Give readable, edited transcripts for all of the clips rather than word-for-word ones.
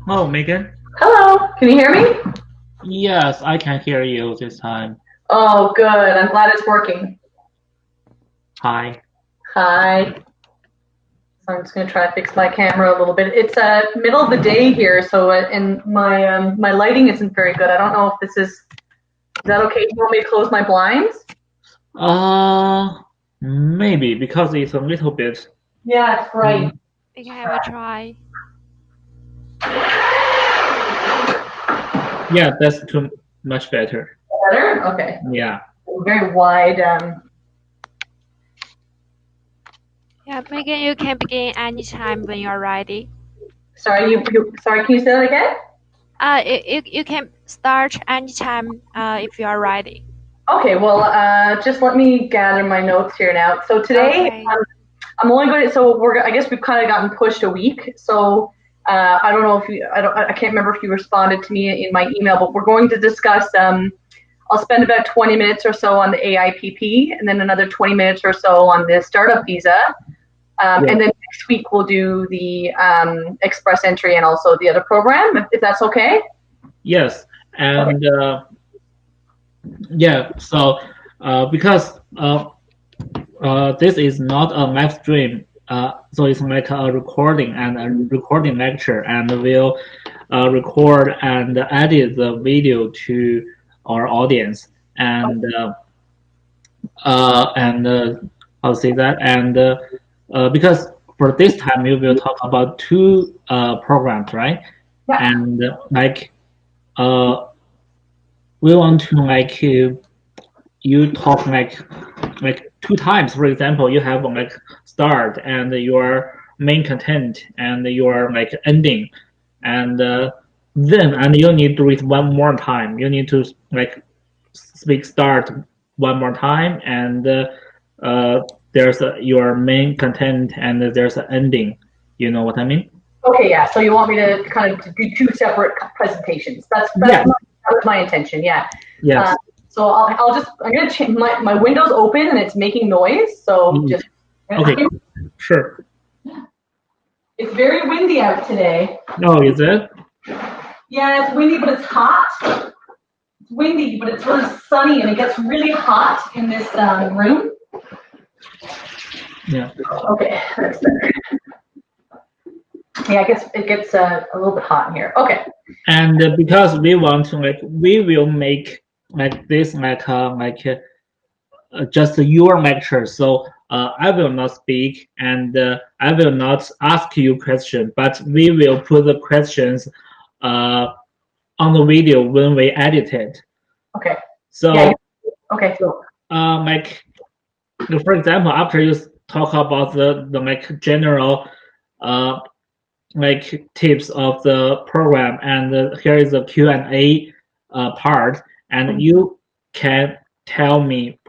Oh, Megan? Hello, can you hear me? Yes, I can hear you this time. Oh, good. I'm glad it's working. Hi. Hi. So I'm just going to try to fix my camera a little bit. It's middle of the day here, so and my lighting isn't very good. I don't know if this is that okay? Do you want me to close my blinds? Maybe because it's a little bit. Yeah, it's bright. We can have a try. Yeah, that's too much better. Better? Okay. Yeah. Very wide. Yeah, Megan, you can begin anytime when you're ready. Sorry, sorry. Can you say that again? You can start anytime if you are ready. Okay. Well, just let me gather my notes here now. So today, Okay. I'm only going to. So I guess we've kind of gotten pushed a week. So I don't know if I can't remember if you responded to me in my email, but we're going to discuss. I'll spend about 20 minutes or so on the AIPP, and then another 20 minutes or so on the startup visa. And then next week we'll do the express entry and also the other program, if that's okay. Yes, and yeah. So because this is not a live stream, so it's like a recording and a recording lecture, and we'll record and edit the video to our audience, and I'll say that, and because for this time we will talk about two programs, right? Yeah. And we want to you talk like two times. For example, you have start and your main content and your ending, and then you need to read one more time. You need to speak start one more time, and there's your main content and there's an ending. You know what I mean? Okay, yeah. So you want me to kind of do two separate presentations? That's my intention. Yeah. Yes. So I'm gonna change my window's open and it's making noise. So just okay. Sure. It's very windy out today. Oh, is it? Yeah, it's windy, but it's hot. It's windy, but it's really sunny, and it gets really hot in this room. Yeah. Okay, that's better. Yeah, I guess it gets a little bit hot in here. Okay. And because we want to we will make this just your lecture. So I will not speak and I will not ask you questions, but we will put the questions on the video when we edit it. Okay. So yeah. Okay. So for example, after you talk about the general tips of the program, and here is the Q&A part, and you can tell me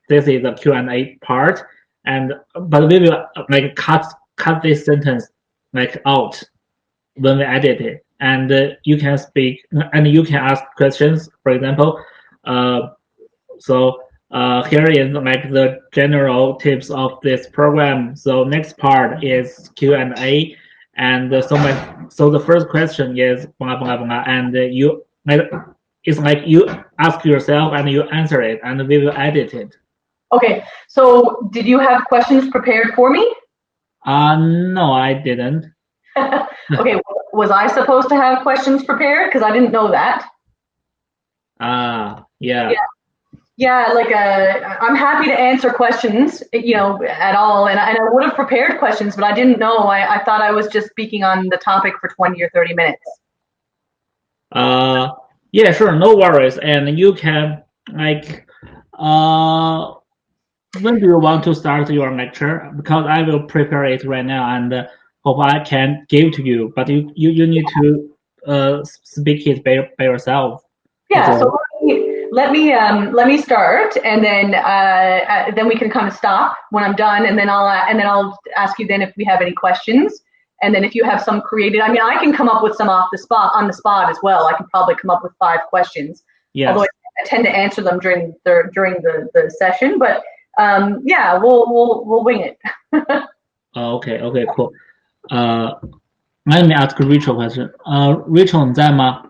this is the Q&A part, but we will cut this sentence out when we edit it, and you can speak and you can ask questions. For example, so here is the general tips of this program. So next part is Q&A. And so the first question is blah blah blah, and you it's you ask yourself and you answer it, and we will edit it. Okay. So did you have questions prepared for me? No, I didn't. Okay. Was I supposed to have questions prepared? Because I didn't know that. Yeah. Yeah, I'm happy to answer questions, at all. And I would have prepared questions, but I didn't know. I thought I was just speaking on the topic for 20 or 30 minutes. Yeah, sure. No worries. And you can, when do you want to start your lecture? Because I will prepare it right now and hope I can give to you. But you need to speak it by yourself. Yeah, so let me start, and then we can kind of stop when I'm done, and then I'll ask you then if we have any questions, and then if you have some created, I can come up with some on the spot as well. I can probably come up with 5 questions. Yes. Although I tend to answer them during the session, but yeah, we'll wing it. Okay, cool. Let me ask Rachel question. Rachel 你在吗？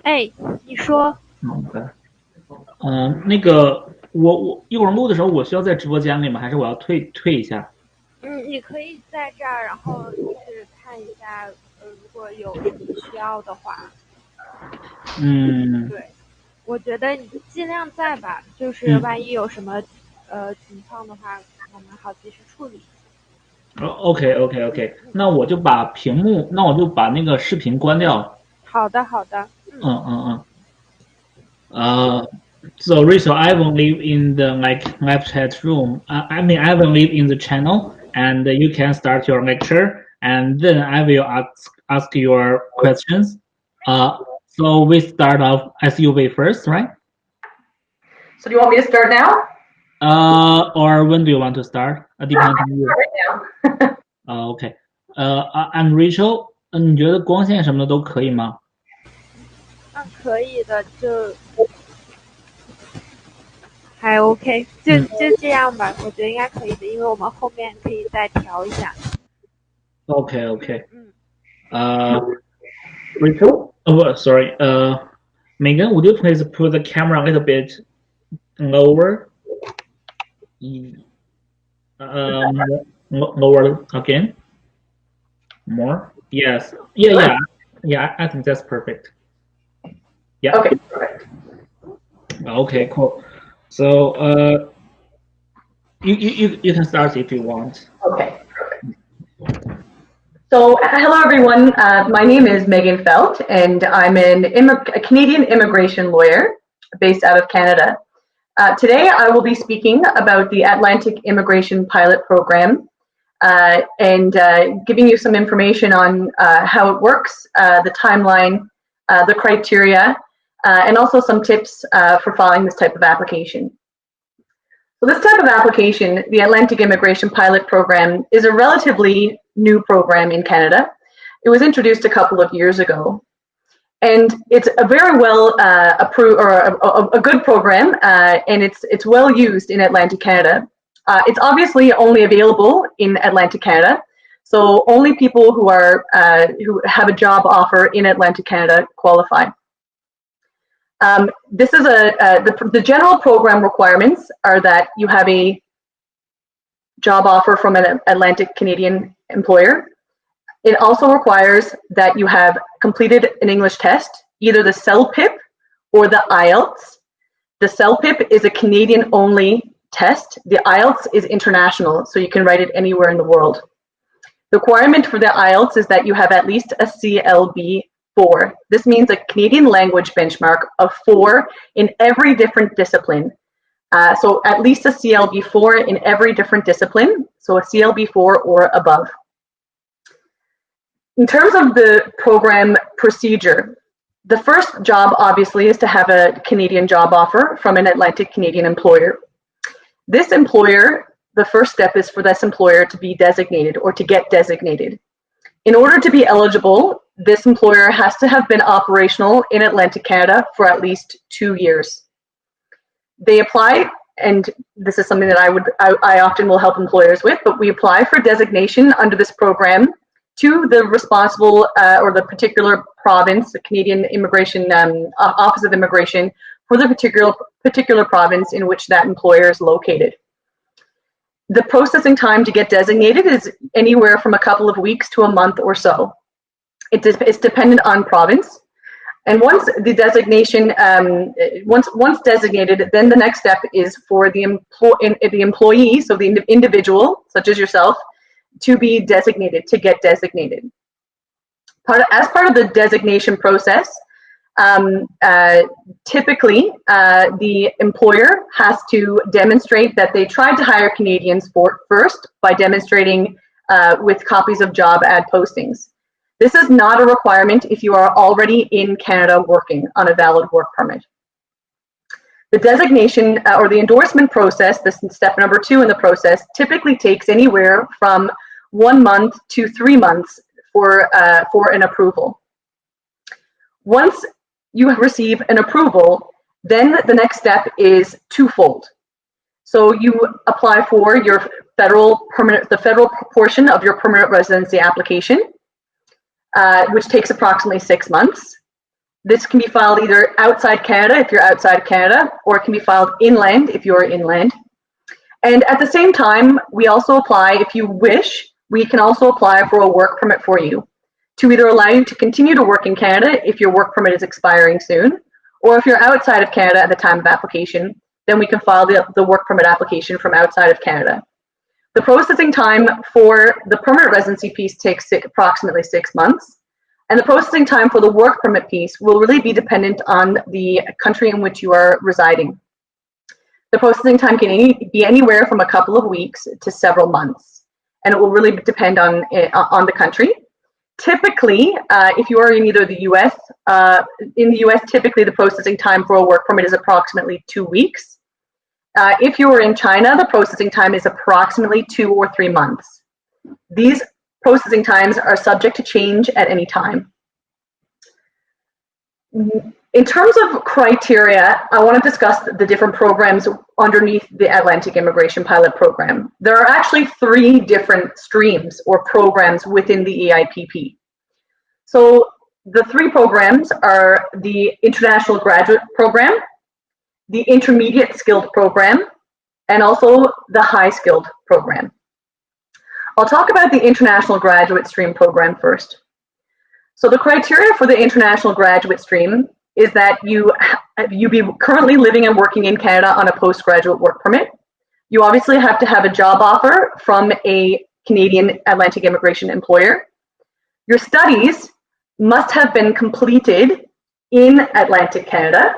哎，你说。那个我一会儿录的时候，我需要在直播间里吗？还是我要退一下？你可以在这儿，然后就是看一下，如果有什么需要的话。对，我觉得你尽量在吧，就是万一有什么情况的话，我们好及时处理。OK， 那我就把那个视频关掉。好的。So Rachel, I will leave in the live chat room. I will leave in the channel, and you can start your lecture, and then I will ask your questions. So we start off SUV first, right? So do you want me to start now? Or when do you want to start? Depends on you. Right now. OK. And Rachel, 你觉得光线什么的都可以吗？可以的，就还 OK， 就这样吧，我觉得应该可以的，因为我们后面可以再调一下。OK。Rachel? Oh, sorry. Megan, would you please put the camera a little bit lower? Lower again. More? Yes. Yeah. I think that's perfect. Yeah. Okay. Perfect. Okay. Cool. So, you can start if you want. Okay. Perfect. So, hello everyone. My name is Meghan Felt, and I'm a Canadian immigration lawyer based out of Canada. Today, I will be speaking about the Atlantic Immigration Pilot Program and giving you some information on how it works, the timeline, the criteria, and also some tips for filing this type of application. So this type of application, the Atlantic Immigration Pilot Program, is a relatively new program in Canada. It was introduced a couple of years ago. And it's a very well approved, or a good program, and it's well used in Atlantic Canada. It's obviously only available in Atlantic Canada, so only people who have a job offer in Atlantic Canada qualify. This is the general program requirements are that you have a job offer from an Atlantic Canadian employer. It also requires that you have completed an English test, either the CELPIP or the Ielts. The CELPIP is a Canadian-only test. The Ielts is international, so you can write it anywhere in the world. The requirement for the Ielts is that you have at least a CLB-4. This means a Canadian language benchmark of 4 in every different discipline. So at least a CLB-4 in every different discipline, so a CLB-4 or above. In terms of the program procedure, the first job obviously is to have a Canadian job offer from an Atlantic Canadian employer. This employer, the first step is for this employer to be designated or to get designated. In order to be eligible, this employer has to have been operational in Atlantic Canada for at least 2 years. They apply, and this is something that I often will help employers with, but we apply for designation under this program to the responsible or the particular province, the Canadian Immigration Office of Immigration, for the particular province in which that employer is located. The processing time to get designated is anywhere from a couple of weeks to a month or so. It's dependent on province. And once the designation, once designated, then the next step is for the employee, so the individual, such as yourself, to be designated, to get designated. As part of the designation process, typically the employer has to demonstrate that they tried to hire Canadians first by demonstrating with copies of job ad postings. This is not a requirement if you are already in Canada working on a valid work permit. The designation or the endorsement process, this is step number 2 in the process, typically takes anywhere from 1 month to 3 months for an approval. Once you receive an approval, then the next step is twofold. So you apply for your federal portion of your permanent residency application, which takes approximately 6 months. This can be filed either outside Canada if you're outside Canada, or it can be filed inland if you're inland. And at the same time, we also apply, if you wish, we can also apply for a work permit for you to either allow you to continue to work in Canada if your work permit is expiring soon, or if you're outside of Canada at the time of application, then we can file the work permit application from outside of Canada. The processing time for the permanent residency piece takes approximately 6 months, and the processing time for the work permit piece will really be dependent on the country in which you are residing. The processing time can be anywhere from a couple of weeks to several months, and it will really depend on the country. Typically, if you are in either the US, typically the processing time for a work permit is approximately 2 weeks. If you are in China, the processing time is approximately 2 or 3 months. These processing times are subject to change at any time. In terms of criteria, I want to discuss the different programs underneath the Atlantic Immigration Pilot Program. There are actually 3 different streams or programs within the AIPP. So the 3 programs are the International Graduate Program, the Intermediate Skilled Program, and also the High Skilled Program. I'll talk about the International Graduate Stream program first. So the criteria for the International Graduate Stream is that you be currently living and working in Canada on a postgraduate work permit. You obviously have to have a job offer from a Canadian Atlantic immigration employer. Your studies must have been completed in Atlantic Canada.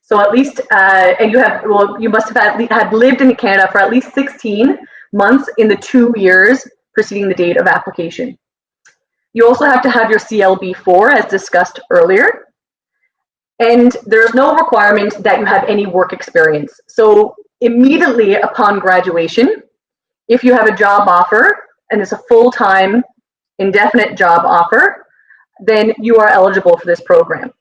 So at least, and you must have lived in Canada for at least 16 months in the 2 years preceding the date of application. You also have to have your CLB-4 as discussed earlier. And there's no requirement that you have any work experience. So immediately upon graduation, if you have a job offer and it's a full-time indefinite job offer, then you are eligible for this program.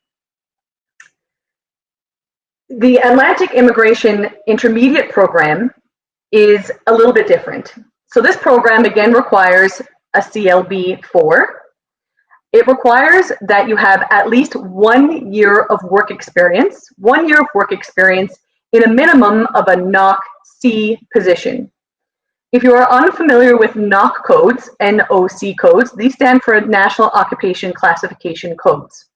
The Atlantic Immigration Intermediate Program is a little bit different. So this program again requires a CLB-4. It requires that you have at least 1 year of work experience, 1 year of work experience in a minimum of a NOC position. If you are unfamiliar with NOC codes, NOC codes, these stand for National Occupation Classification Codes.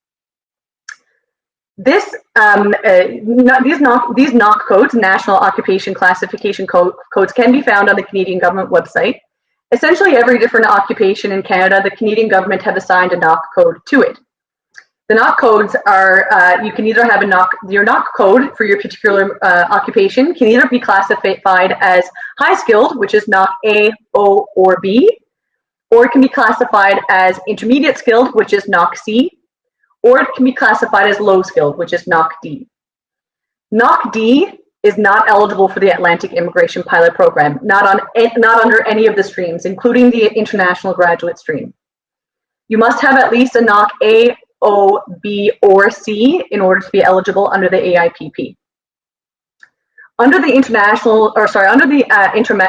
These NOC codes, National Occupation Classification Codes, can be found on the Canadian government website. Essentially, every different occupation in Canada, the Canadian government have assigned a NOC code to it. The NOC codes are, you can either have your NOC code for your particular occupation can either be classified as high skilled, which is NOC A, O, or B, or it can be classified as intermediate skilled, which is NOC C, or it can be classified as low skilled, which is NOC D. NOC D is not eligible for the Atlantic Immigration Pilot Program, not under any of the streams, including the International Graduate Stream. You must have at least a NOC A, O, B, or C in order to be eligible under the AIPP. Under the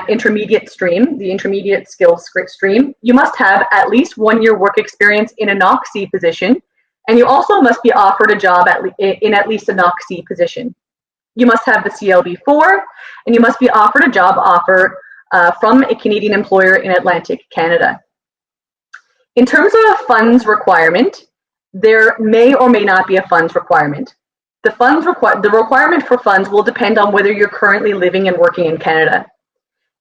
intermediate stream, the intermediate skills stream, you must have at least 1 year work experience in a NOC C position, and you also must be offered a job in at least a NOC C position. You must have the CLB-4, and you must be offered a job offer from a Canadian employer in Atlantic Canada. In terms of a funds requirement, there may or may not be a funds requirement. The requirement for funds will depend on whether you're currently living and working in Canada.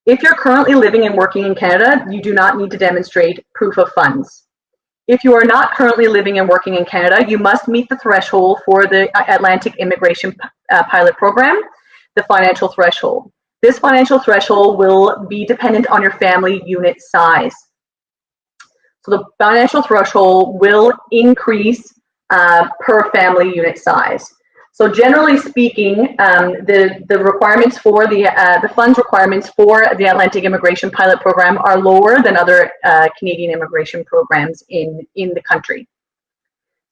If you're currently living and working in Canada, you do not need to demonstrate proof of funds. If you are not currently living and working in Canada, you must meet the threshold for the Atlantic Immigration Pilot Program, the financial threshold. This financial threshold will be dependent on your family unit size. So the financial threshold will increase per family unit size. So generally speaking, the requirements for the funds requirements for the Atlantic Immigration Pilot Program are lower than other Canadian immigration programs in the country.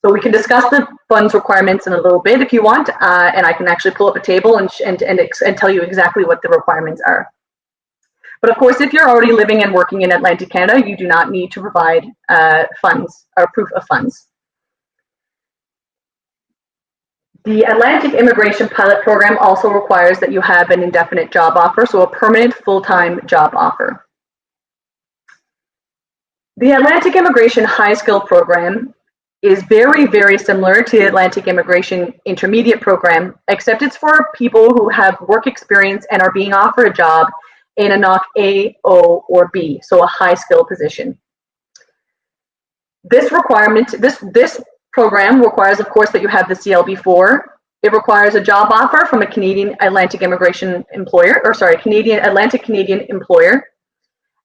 So we can discuss the funds requirements in a little bit if you want, and I can actually pull up a table and tell you exactly what the requirements are. But of course, if you're already living and working in Atlantic Canada, you do not need to provide funds or proof of funds. The Atlantic Immigration Pilot Program also requires that you have an indefinite job offer, so a permanent full-time job offer. The Atlantic Immigration High Skill Program is very, very similar to the Atlantic Immigration Intermediate Program, except it's for people who have work experience and are being offered a job in a NOC A, O, or B, so a high skill position. This program requires, of course, that you have the CLB4. It requires a job offer from a Canadian Atlantic Immigration employer, Atlantic Canadian employer.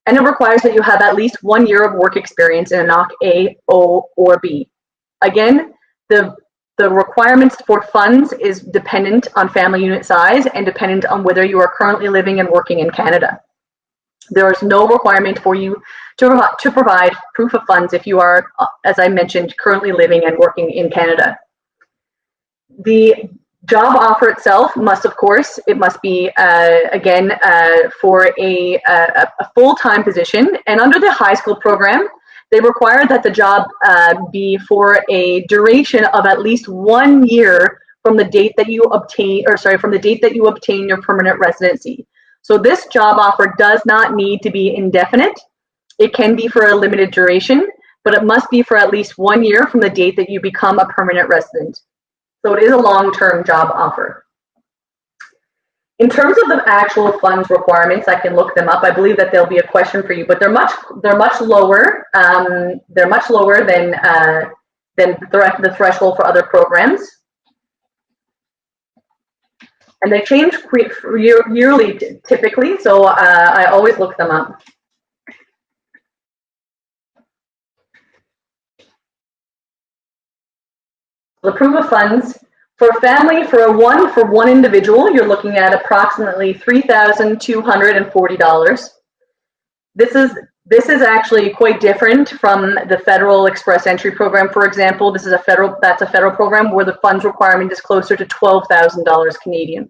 And it requires that you have at least 1 year of work experience in a NOC A, O, or B. Again, the requirements for funds is dependent on family unit size and dependent on whether you are currently living and working in Canada. There is no requirement for you to provide proof of funds if you are, as I mentioned, currently living and working in Canada. The job offer itself must, of course, it must be, for a full-time position. And under the high school program, they require that the job be for a duration of at least 1 year from the date that you obtain, your permanent residency. So this job offer does not need to be indefinite. It can be for a limited duration, but it must be for at least 1 year from the date that you become a permanent resident. So it is a long-term job offer. In terms of the actual funds requirements, I can look them up. I believe that there'll be a question for you, but they're much lower. They're much lower than the threshold for other programs, and they change yearly typically. So I always look them up. The proof of funds for a family, for one individual, you're looking at approximately $3,240. This is actually quite different from the federal express entry program. For example, that's a federal program where the funds requirement is closer to $12,000 Canadian.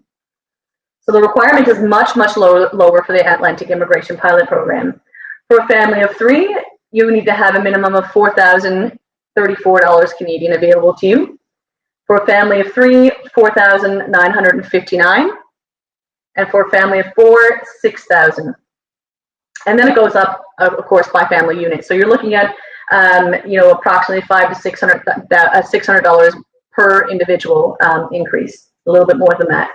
So the requirement is much lower for the Atlantic Immigration Pilot Program. For a family of 3, you need to have a minimum of $4,034 Canadian available to you. For a family of 3, $4,959, and for a family of 4, $6,000. And then it goes up, of course, by family unit. So you're looking at, approximately $500 to $600 per individual increase, a little bit more than that.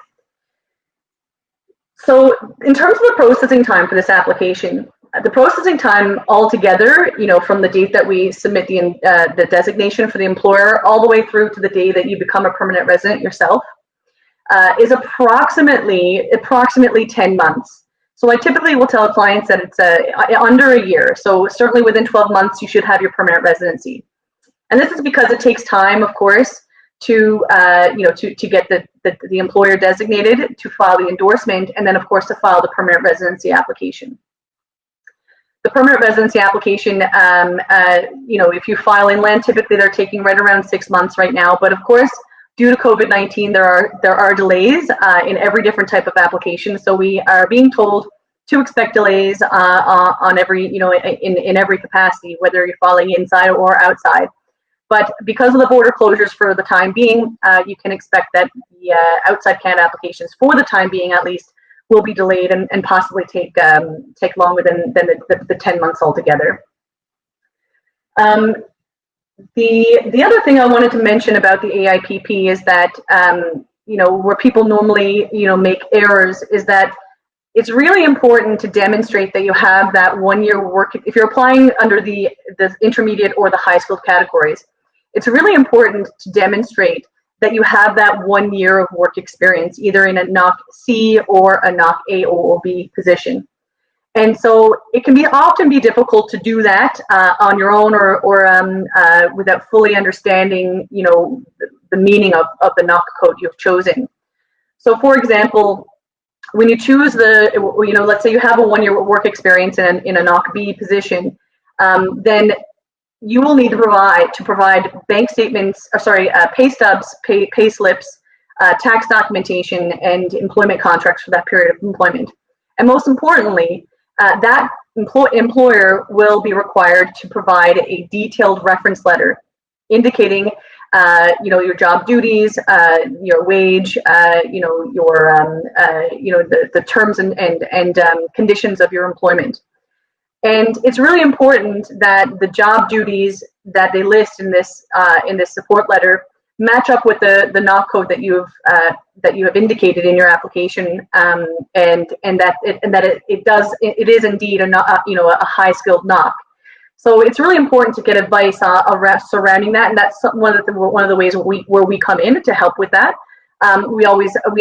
So in terms of the processing time for this application, the processing time altogether, from the date that we submit the designation for the employer all the way through to the day that you become a permanent resident yourself, is approximately 10 months. So I typically will tell clients that it's under a year. So certainly within 12 months, you should have your permanent residency. And this is because it takes time, of course, to get the employer designated, to file the endorsement, and then of course to file the permanent residency application. The permanent residency application, if you file inland, typically they're taking right around 6 months right now. But of course, due to COVID-19, there are delays in every different type of application. So we are being told to expect delays on every, in every capacity, whether you're filing inside or outside. But because of the border closures for the time being, you can expect that the outside Canada applications, for the time being at least, will be delayed and possibly take longer than the 10 months altogether. The other thing I wanted to mention about the AIPP is that where people normally make errors is that it's really important to demonstrate that you have that 1 year work. If you're applying under the intermediate or the high school categories, it's really important to demonstrate that you have that 1 year of work experience, either in a NOC C or a NOC A or B position. And so it can often be difficult to do that on your own or without fully understanding, the meaning of the NOC code you've chosen. So for example, when you choose let's say you have a 1 year work experience in a NOC B position, then you will need to provide bank statements, pay stubs, pay slips, tax documentation, and employment contracts for that period of employment. And most importantly, that employer will be required to provide a detailed reference letter indicating your job duties, your wage, the terms and conditions of your employment. And it's really important that the job duties that they list in this support letter match up with the knock code that you have indicated in your application, and that it is indeed a high skilled knock. So it's really important to get advice surrounding that, and that's one of the ways where we come in to help with that. We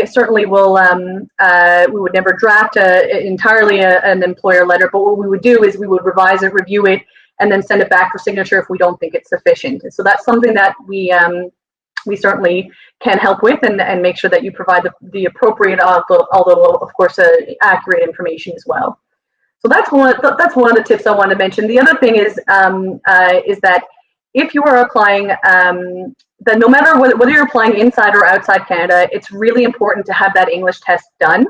certainly will. We would never draft entirely an employer letter, but what we would do is we would revise it, review it, and then send it back for signature if we don't think it's sufficient. So that's something that we certainly can help with, and make sure that you provide the appropriate, although of course accurate information as well. So that's one of the tips I wanted to mention. The other thing is that if you are applying, that no matter whether you're applying inside or outside Canada, it's really important to have that English test done.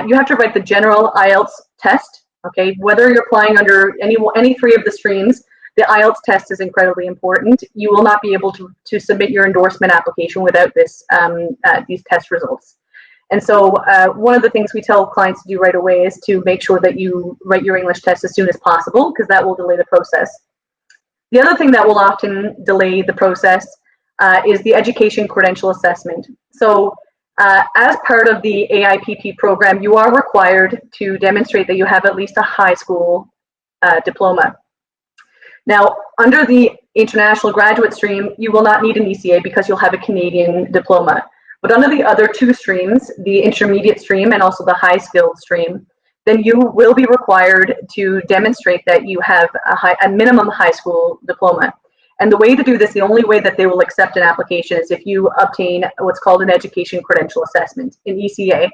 You have to write the general Ielts test. Okay, whether you're applying under any three of the streams, the Ielts test is incredibly important. You will not be able to submit your endorsement application without these test results. And so one of the things we tell clients to do right away is to make sure that you write your English test as soon as possible, because that will delay the process. The other thing that will often delay the process is the education credential assessment. So as part of the AIPP program, you are required to demonstrate that you have at least a high school diploma. Now, under the international graduate stream, you will not need an ECA because you'll have a Canadian diploma. But under the other two streams, the intermediate stream and also the high skilled stream, then you will be required to demonstrate that you have a minimum high school diploma. And the way to do this, the only way that they will accept an application is if you obtain what's called an education credential assessment, an ECA.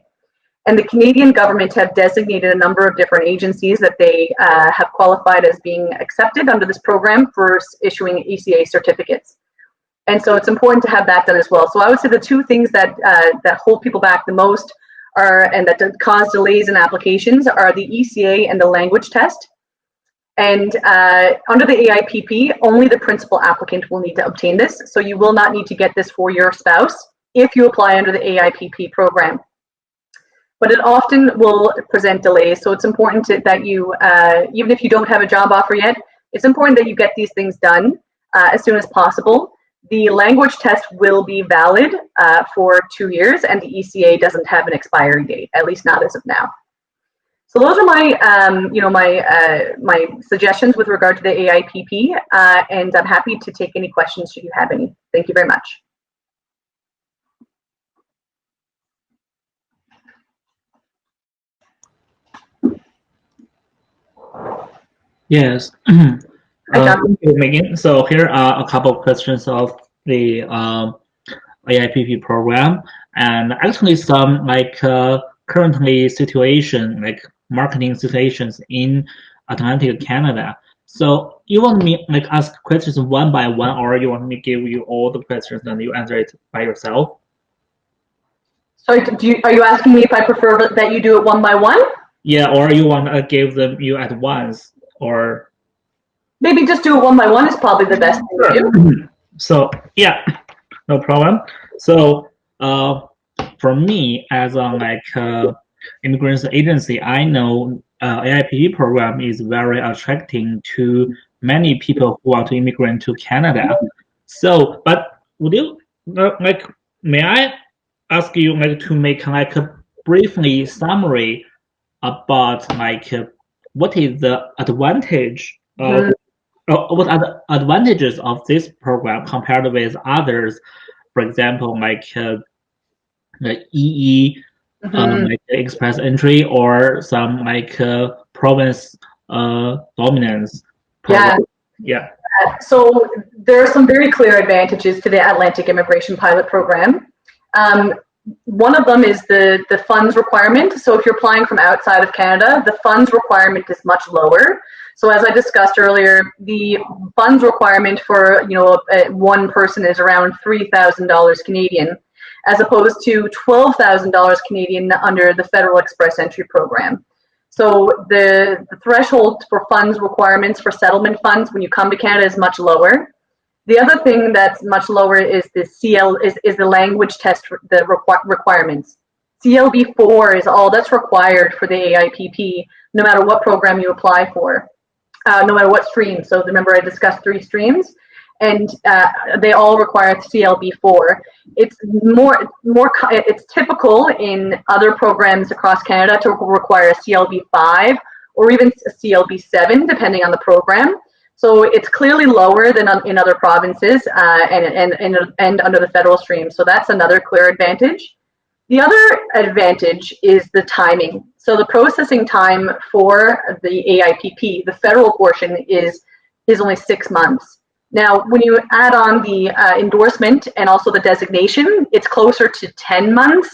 And the Canadian government have designated a number of different agencies that they have qualified as being accepted under this program for issuing ECA certificates. And so it's important to have that done as well. So I would say the two things that hold people back the most and that cause delays in applications are the ECA and the language test. And under the AIPP, only the principal applicant will need to obtain this. So you will not need to get this for your spouse if you apply under the AIPP program. But it often will present delays. So it's important that you, even if you don't have a job offer yet, it's important that you get these things done as soon as possible. The language test will be valid for 2 years, and the ECA doesn't have an expiry date, at least not as of now. So those are my, my suggestions with regard to the AIPP, and I'm happy to take any questions should you have any. Thank you very much. Yes. Thank you, Megan. So here are a couple of questions of the AIPP program, and actually some currently situation, marketing situations in Atlantic Canada. So you want me ask questions one by one, or you want me to give you all the questions and you answer it by yourself? Sorry, are you asking me if I prefer that you do it one by one? Yeah, or you want to give them you at once, or maybe just do it one by one is probably the best thing to do. So yeah, no problem. So for me, as a immigrants agency, I know AIPP program is very attracting to many people who want to immigrate to Canada. So, but would you may I ask you to make a briefly summary about what is the advantage of what are the advantages of this program compared with others? For example, the EE. Express entry or some province dominance program. Yeah. So there are some very clear advantages to the Atlantic Immigration Pilot Program. One of them is the funds requirement. So if you're applying from outside of Canada, the funds requirement is much lower. So as I discussed earlier, the funds requirement for one person is around $3,000 Canadian, as opposed to $12,000 Canadian under the Federal Express Entry Program. So the threshold for funds requirements for settlement funds when you come to Canada is much lower. The other thing that's much lower is the is the language test, the requirements. CLB4 is all that's required for the AIPP, no matter what program you apply for, no matter what stream. So remember I discussed 3 streams, and they all require CLB4. It's it's typical in other programs across Canada to require a CLB5 or even a CLB7, depending on the program. So it's clearly lower than in other provinces and under the federal stream. So that's another clear advantage. The other advantage is the timing. So the processing time for the AIPP, the federal portion, is only 6 months. Now, when you add on the endorsement and also the designation, it's closer to 10 months,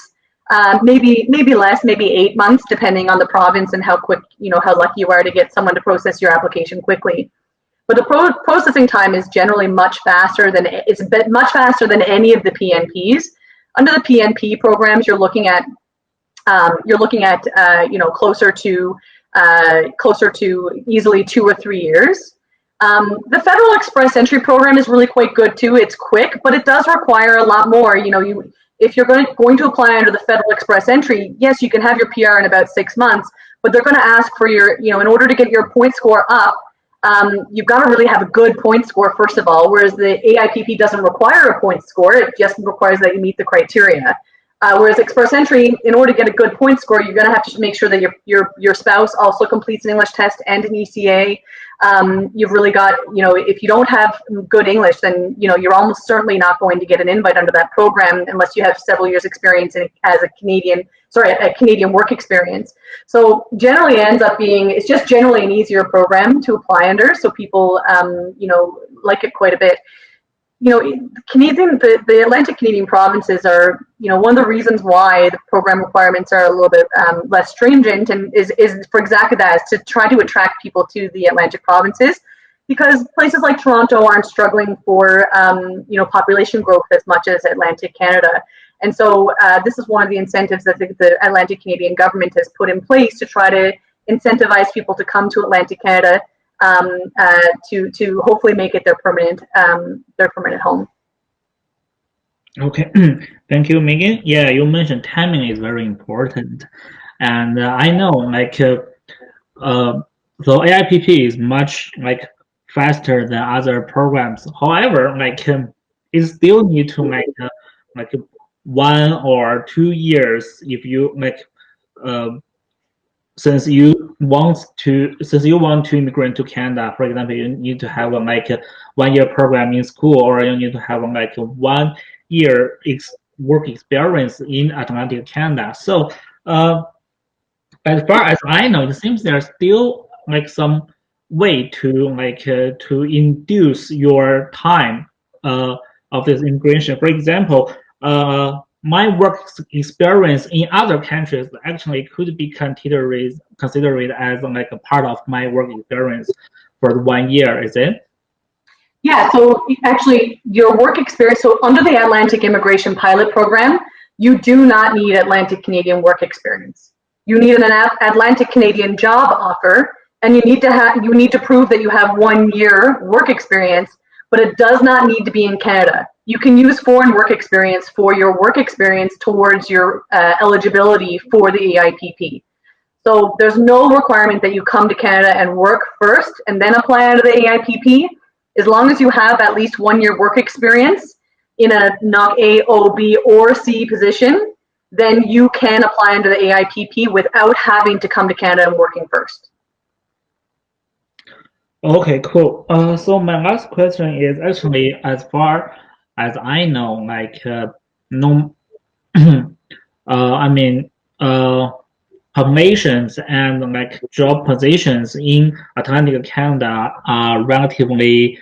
maybe less, maybe 8 months, depending on the province and how quick, how lucky you are to get someone to process your application quickly. But the processing time is generally much faster than any of the PNPs. Under the PNP programs, you're looking at closer to easily 2 or 3 years. The Federal Express Entry program is really quite good too. It's quick, but it does require a lot more. If you're going to apply under the Federal Express Entry, yes, you can have your PR in about 6 months, but they're going to ask for your, in order to get your point score up, you've got to really have a good point score, first of all, whereas the AIPP doesn't require a point score. It just requires that you meet the criteria. Whereas Express Entry, in order to get a good point score, you're going to have to make sure that your spouse also completes an English test and an ECA. You've really got, if you don't have good English, then, you're almost certainly not going to get an invite under that program unless you have several years experience as a Canadian work experience. So generally it ends up being, it's just generally an easier program to apply under. So people, like it quite a bit. The Atlantic Canadian provinces are, one of the reasons why the program requirements are a little bit less stringent, and is for exactly that, is to try to attract people to the Atlantic provinces, because places like Toronto aren't struggling for, population growth as much as Atlantic Canada. And so this is one of the incentives that the Atlantic Canadian government has put in place to try to incentivize people to come to Atlantic Canada, to hopefully make it their permanent home. Okay, thank you, Megan. Yeah, you mentioned timing is very important, and I know the AIPP is much faster than other programs. However, it still need to 1 or 2 years if you since you want to immigrate to Canada. For example, you need to have a 1 year program in school, or you need to have 1 year work experience in Atlantic Canada. So as far as I know, it seems there's still some way to induce your time of this immigration. For example, my work experience in other countries actually could be considered as a part of my work experience for the 1 year, is it? Yeah, so actually your work experience, so under the Atlantic Immigration Pilot Program, you do not need Atlantic Canadian work experience. You need an Atlantic Canadian job offer, and you need to prove that you have 1 year work experience, but it does not need to be in Canada. You can use foreign work experience for your work experience towards your eligibility for the AIPP. So there's no requirement that you come to Canada and work first and then apply under the AIPP. As long as you have at least 1 year work experience in a NOC A, O, B, or C position, then you can apply under the AIPP without having to come to Canada and working first. Okay, cool. So my last question is actually, as far as I know, populations and job positions in Atlantic Canada are relatively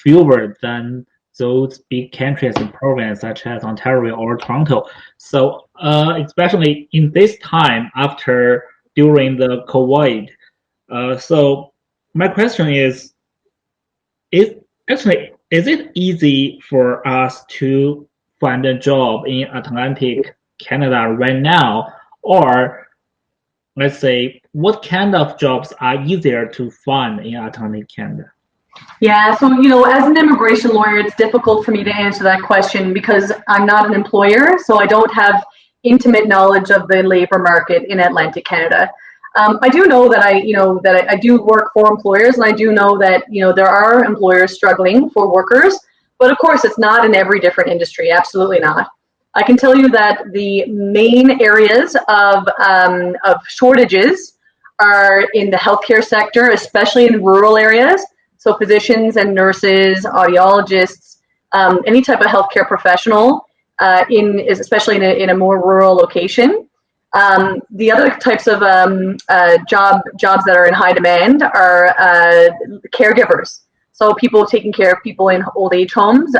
fewer than those big countries and provinces such as Ontario or Toronto. So especially in this time during the COVID. So my question is it easy for us to find a job in Atlantic Canada right now? Or let's say what kind of jobs are easier to find in Atlantic Canada? Yeah, so, as an immigration lawyer, it's difficult for me to answer that question because I'm not an employer, so I don't have intimate knowledge of the labor market in Atlantic Canada. I do know that I do work for employers, and I do know that, there are employers struggling for workers, but of course it's not in every different industry, absolutely not. I can tell you that the main areas of shortages are in the healthcare sector, especially in rural areas. So physicians and nurses, audiologists, any type of healthcare professional, especially in a more rural location. The other types of jobs that are in high demand are caregivers. So people taking care of people in old age homes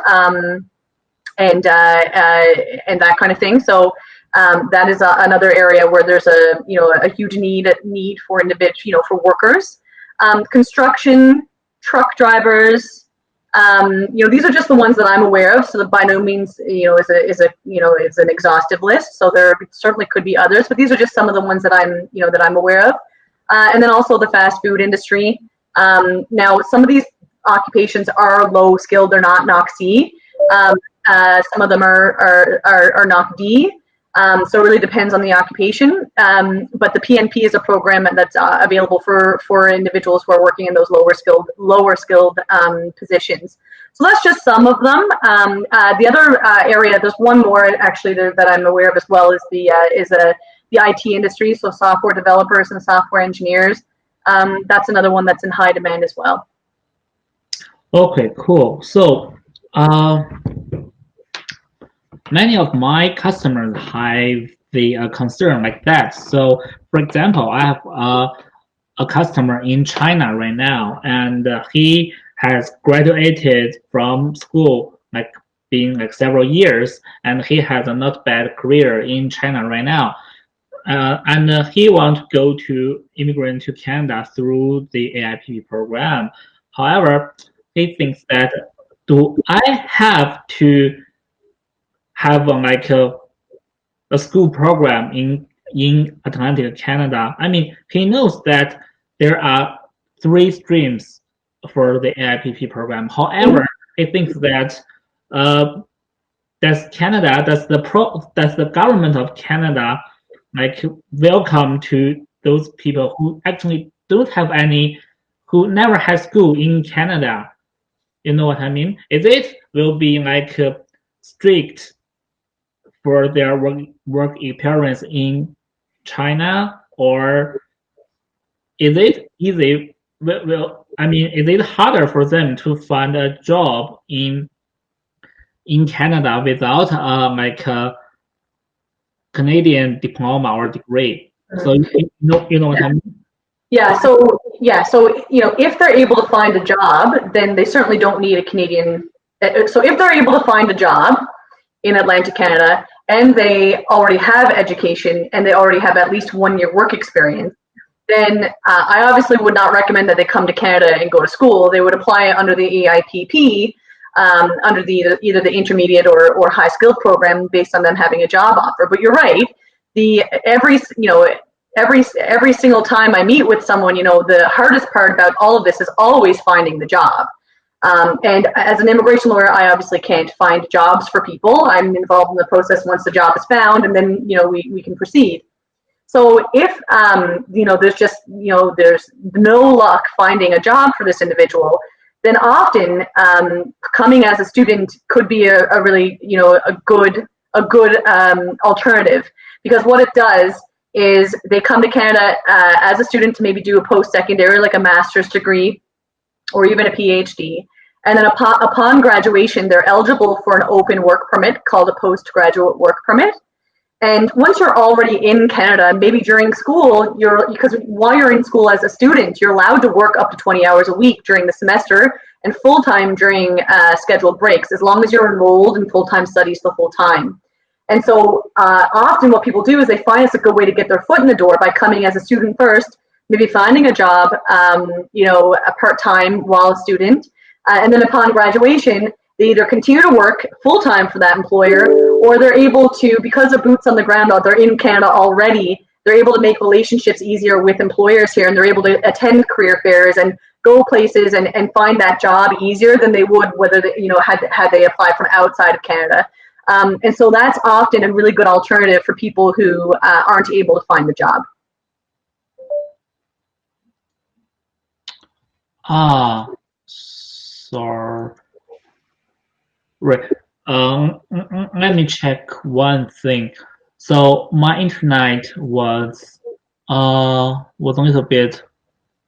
and that kind of thing. So that is another area where there's a huge need for for workers. Construction, truck drivers, these are just the ones that I'm aware of. So that by no means, is an exhaustive list. So there certainly could be others, but these are just some of the ones that I'm aware of. And then also the fast food industry. Now, some of these occupations are low skilled; they're not NOC-C. Some of them are NOC-D. So it really depends on the occupation. But the PNP is a program that's available for individuals who are working in those lower skilled positions. So that's just some of them. The other area, there's one more actually that I'm aware of as well, is the IT industry. So software developers and software engineers. That's another one that's in high demand as well. Okay, cool. So many of my customers have the concern like that. So, for example, I have a customer in China right now, and he has graduated from school, being several years, and he has a not bad career in China right now. And he wants to go to immigrant to Canada through the AIP program. However, he thinks that, do I have to have a school program in Atlantic Canada? I mean, he knows that there are 3 streams for the AIPP program. However, he thinks that does the government of Canada welcome to those people who actually don't have who never had school in Canada? You know what I mean? Is it will be strict for their work experience in China, or is it easy? Is it harder for them to find a job in Canada without a Canadian diploma or degree? So you know what I mean? Yeah. So if they're able to find a job, then they certainly don't need a Canadian. So if they're able to find a job in Atlantic Canada, and they already have education, and they already have at least 1 year work experience, then I obviously would not recommend that they come to Canada and go to school. They would apply under the AIPP, under either the intermediate or high skilled program, based on them having a job offer. But you're right. Every single time I meet with someone, the hardest part about all of this is always finding the job. And as an immigration lawyer, I obviously can't find jobs for people. I'm involved in the process once the job is found, and then we can proceed. So if there's no luck finding a job for this individual, then often coming as a student could be a really a good alternative, because what it does is they come to Canada as a student to maybe do a post-secondary, like a master's degree or even a PhD. And then upon graduation, they're eligible for an open work permit called a postgraduate work permit. And once you're already in Canada, maybe during school, because while you're in school as a student, you're allowed to work up to 20 hours a week during the semester and full-time during scheduled breaks, as long as you're enrolled in full-time studies the whole time. And so often what people do is they find it's a good way to get their foot in the door by coming as a student first, maybe finding a job, a part-time while a student, and then upon graduation, they either continue to work full-time for that employer, or they're able to, because of boots on the ground, they're in Canada already, they're able to make relationships easier with employers here, and they're able to attend career fairs and go places and find that job easier than they would whether they, had they applied from outside of Canada. And so that's often a really good alternative for people who aren't able to find the job. Sorry. Right. Let me check one thing. So my internet was a little bit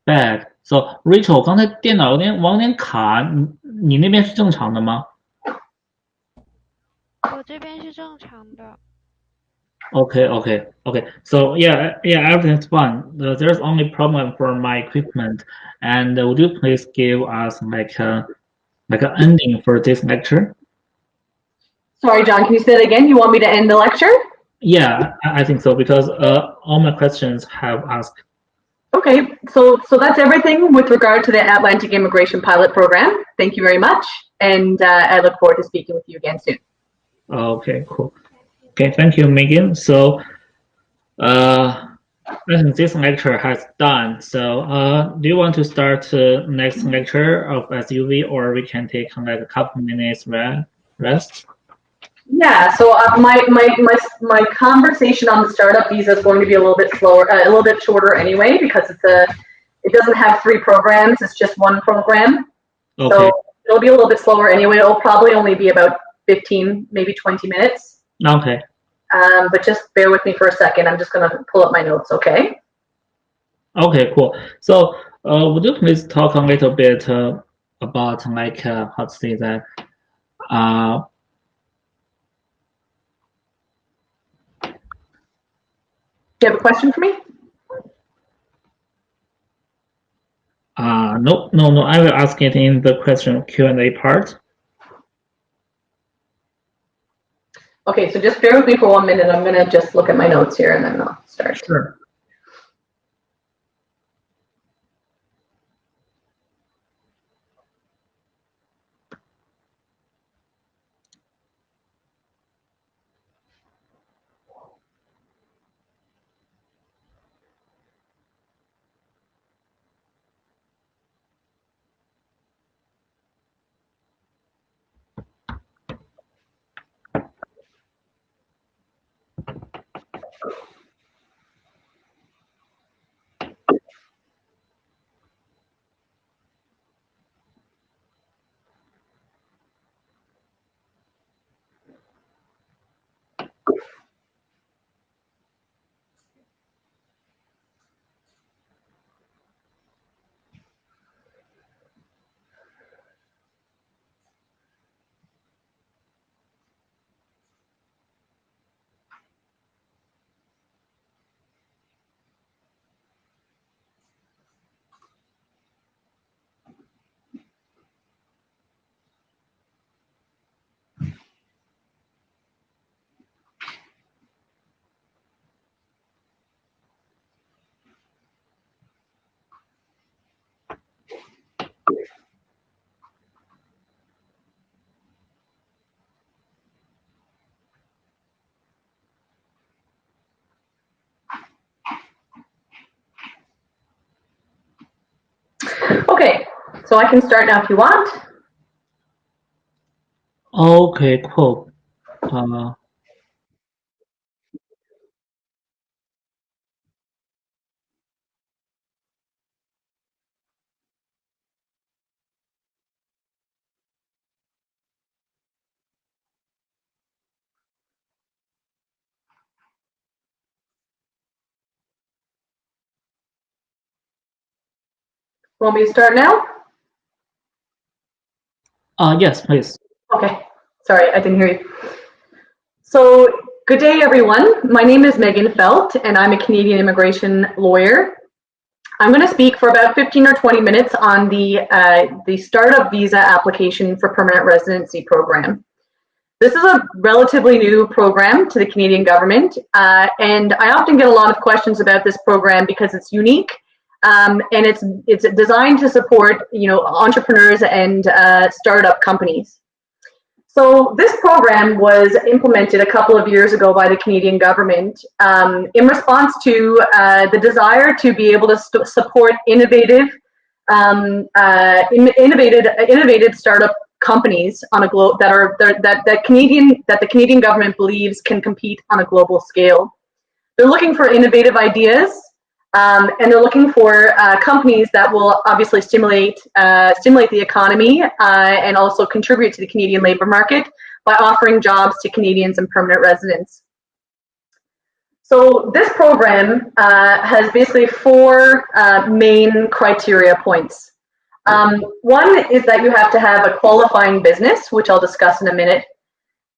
bad. So Rachel, 刚才电脑网有点卡，你那边是正常的吗？我这边是正常的。Okay. So yeah, everything's fine. There's only problem for my equipment. And would you please give us like an ending for this lecture? Sorry, John, can you say that again? You want me to end the lecture? Yeah, I think so, because all my questions have asked. Okay, so that's everything with regard to the Atlantic Immigration Pilot Program. Thank you very much, and I look forward to speaking with you again soon. Okay, cool. Okay, thank you, Megan. So, I think this lecture has done. So, do you want to start next lecture of SUV, or we can take like a couple minutes rest? Yeah. So my conversation on the startup visa is going to be a little bit slower, a little bit shorter anyway, because it doesn't have 3 programs. It's just 1 program. Okay. So it'll be a little bit slower anyway. It'll probably only be about 15, maybe 20 minutes. Okay. But just bear with me for a second. I'm just going to pull up my notes, okay? Okay, cool. So, would you please talk a little bit about like how to say that? Do you have a question for me? No. I will ask it in the question Q&A part. Okay, so just bear with me for 1 minute. I'm going to just look at my notes here and then I'll start. Sure. Okay, so I can start now if you want. Okay, cool. Want me to start now? Yes, please. Okay, sorry, I didn't hear you. So, good day, everyone. My name is Meghan Felt, and I'm a Canadian immigration lawyer. I'm going to speak for about 15 or 20 minutes on the startup visa application for permanent residency program. This is a relatively new program to the Canadian government, and I often get a lot of questions about this program because it's unique, and it's designed to support entrepreneurs and startup companies. So this program was implemented a couple of years ago by the Canadian government in response to the desire to be able to support innovative startup companies on a that the Canadian government believes can compete on a global scale. They're looking for innovative ideas, and they're looking for companies that will obviously stimulate the economy and also contribute to the Canadian labor market by offering jobs to Canadians and permanent residents. So this program has basically four main criteria points. One is that you have to have a qualifying business, which I'll discuss in a minute.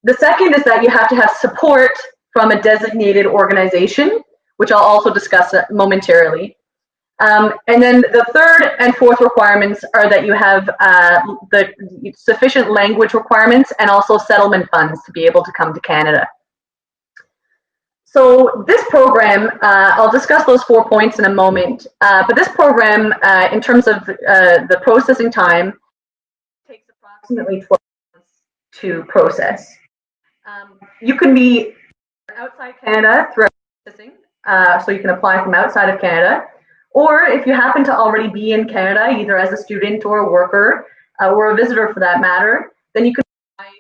The second is that you have to have support from a designated organization, which I'll also discuss momentarily. And then the third and fourth requirements are that you have the sufficient language requirements and also settlement funds to be able to come to Canada. So this program, I'll discuss those 4 points in a moment, but this program, in terms of the processing time, takes approximately 12 months to process. You can be outside Canada throughout processing, so you can apply from outside of Canada, or if you happen to already be in Canada, either as a student or a worker, or a visitor for that matter, then you can apply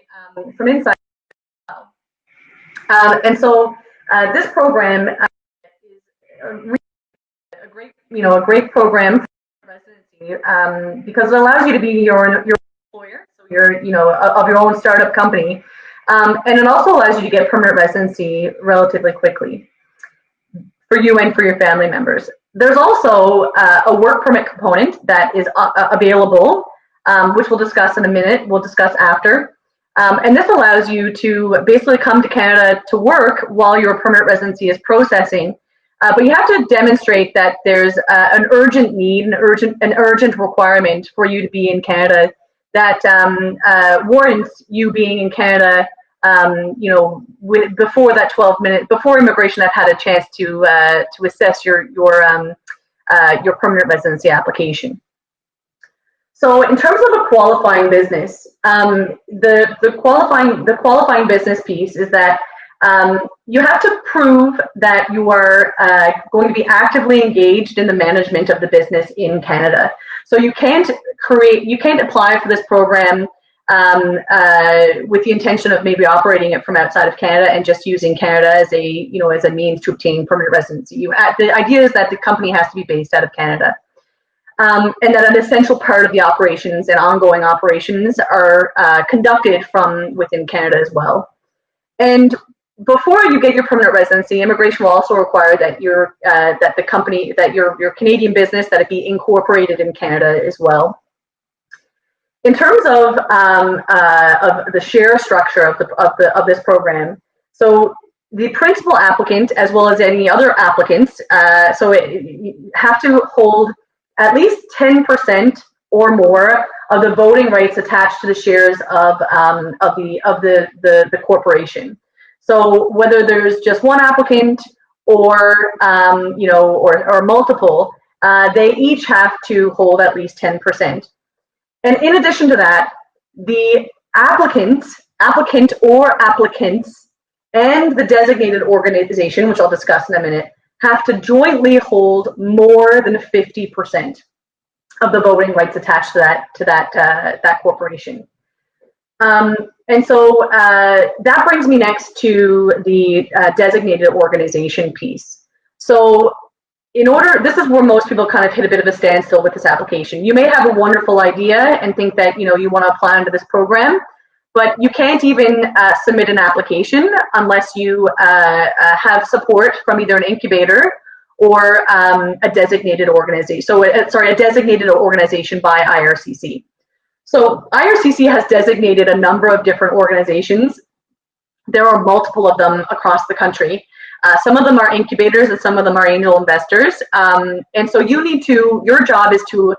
from inside as well. And so this program is a great program for residency because it allows you to be your employer, so you're of your own startup company, and it also allows you to get permanent residency relatively quickly for you and for your family members. There's also a work permit component that is available, which we'll discuss in a minute. We'll discuss after. And this allows you to basically come to Canada to work while your permanent residency is processing. But you have to demonstrate that there's an urgent need, an urgent requirement for you to be in Canada that warrants you being in Canada, before that 12 minutes, before immigration have had a chance to assess your permanent residency application. So in terms of a qualifying business, the qualifying business piece is that you have to prove that you are going to be actively engaged in the management of the business in Canada. So you can't apply for this program with the intention of maybe operating it from outside of Canada and just using Canada as a means to obtain permanent residency. The idea is that the company has to be based out of Canada. And that an essential part of the operations and ongoing operations are conducted from within Canada as well. And before you get your permanent residency, immigration will also require that your Canadian business, that it be incorporated in Canada as well. In terms of the share structure of this program, so the principal applicant, as well as any other applicants, have to hold at least 10% or more of the voting rights attached to the shares of the corporation. So whether there's just one applicant or multiple, they each have to hold at least 10%. And in addition to that, the applicant or applicants and the designated organization, which I'll discuss in a minute, have to jointly hold more than 50% of the voting rights attached to that corporation. And so that brings me next to the designated organization piece. So this is where most people kind of hit a bit of a standstill with this application. You may have a wonderful idea and think that you want to apply into this program, but you can't even submit an application unless you have support from either an incubator or a designated organization. So, a designated organization by IRCC. So IRCC has designated a number of different organizations. There are multiple of them across the country. Some of them are incubators and some of them are angel investors. And so your job is to,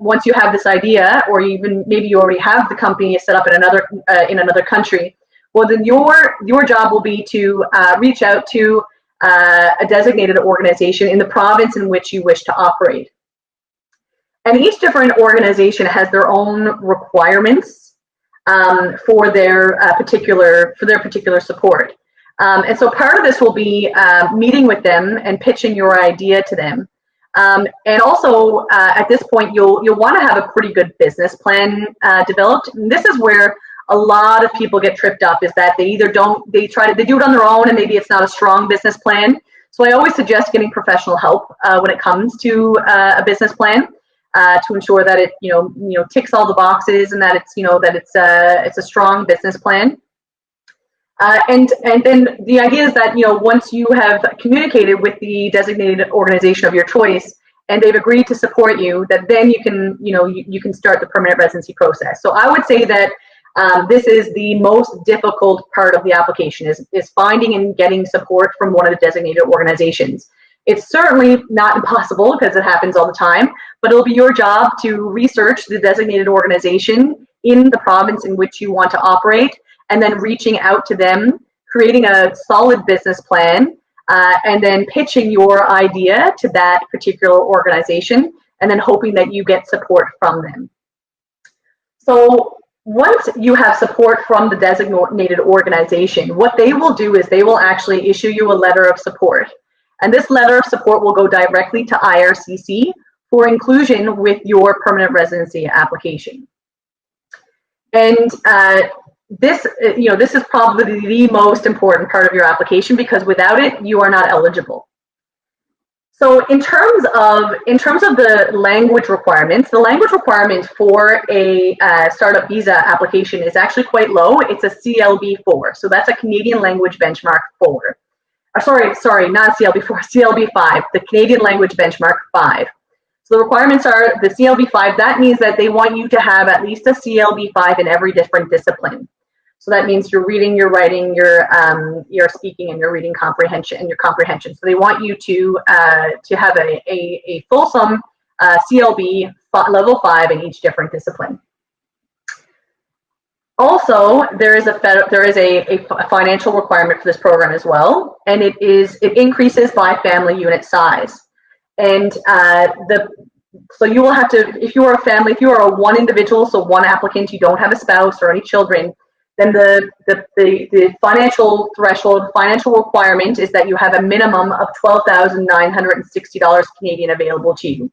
once you have this idea, or even maybe you already have the company set up in another country, well then your job will be to reach out to a designated organization in the province in which you wish to operate. And each different organization has their own requirements for their particular support. And so part of this will be meeting with them and pitching your idea to them. And also at this point, you'll want to have a pretty good business plan developed. And this is where a lot of people get tripped up, is that they do it on their own, and maybe it's not a strong business plan. So I always suggest getting professional help when it comes to a business plan to ensure that it ticks all the boxes, and that it's a strong business plan. And then the idea is that once you have communicated with the designated organization of your choice and they've agreed to support you, that then you can start the permanent residency process. So I would say that this is the most difficult part of the application, is finding and getting support from one of the designated organizations. It's certainly not impossible, because it happens all the time, but it'll be your job to research the designated organization in the province in which you want to operate, and then reaching out to them, creating a solid business plan, and then pitching your idea to that particular organization, and then hoping that you get support from them. So once you have support from the designated organization, what they will do is they will actually issue you a letter of support. And this letter of support will go directly to IRCC for inclusion with your permanent residency application. And this is probably the most important part of your application, because without it, you are not eligible. So in terms of the language requirements, the language requirement for a startup visa application is actually quite low. It's a CLB4, so that's a Canadian Language Benchmark 4. Sorry, not CLB4, CLB5, the Canadian Language Benchmark 5. So the requirements are the CLB5. That means that they want you to have at least a CLB5 in every different discipline. So that means your reading, your writing, your speaking, and your reading comprehension, and your comprehension. So they want you to have a fulsome CLB level 5 in each different discipline. Also, there is a financial requirement for this program as well, and it increases by family unit size. And so you will have to, if you are a one individual, so one applicant, you don't have a spouse or any children, then the financial threshold, financial requirement is that you have a minimum of $12,960 Canadian available to you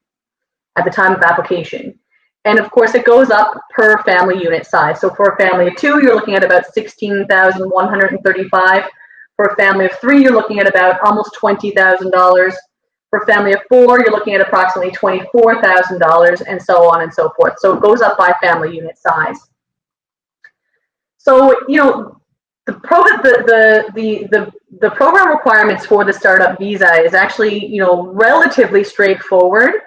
at the time of application. And of course, it goes up per family unit size. So for a family of 2, you're looking at about $16,135. For a family of 3, you're looking at about almost $20,000. For a family of 4, you're looking at approximately $24,000, and so on and so forth. So it goes up by family unit size. So the program requirements for the startup visa is actually relatively straightforward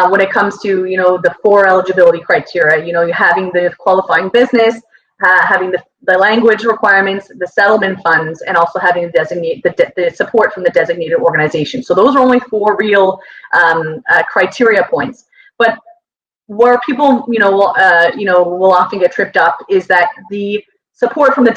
when it comes to the 4 eligibility criteria. You're having the qualifying business, having the language requirements, the settlement funds, and also having the support from the designated organization. So those are only 4 real criteria points. But where people will often get tripped up is that the support from the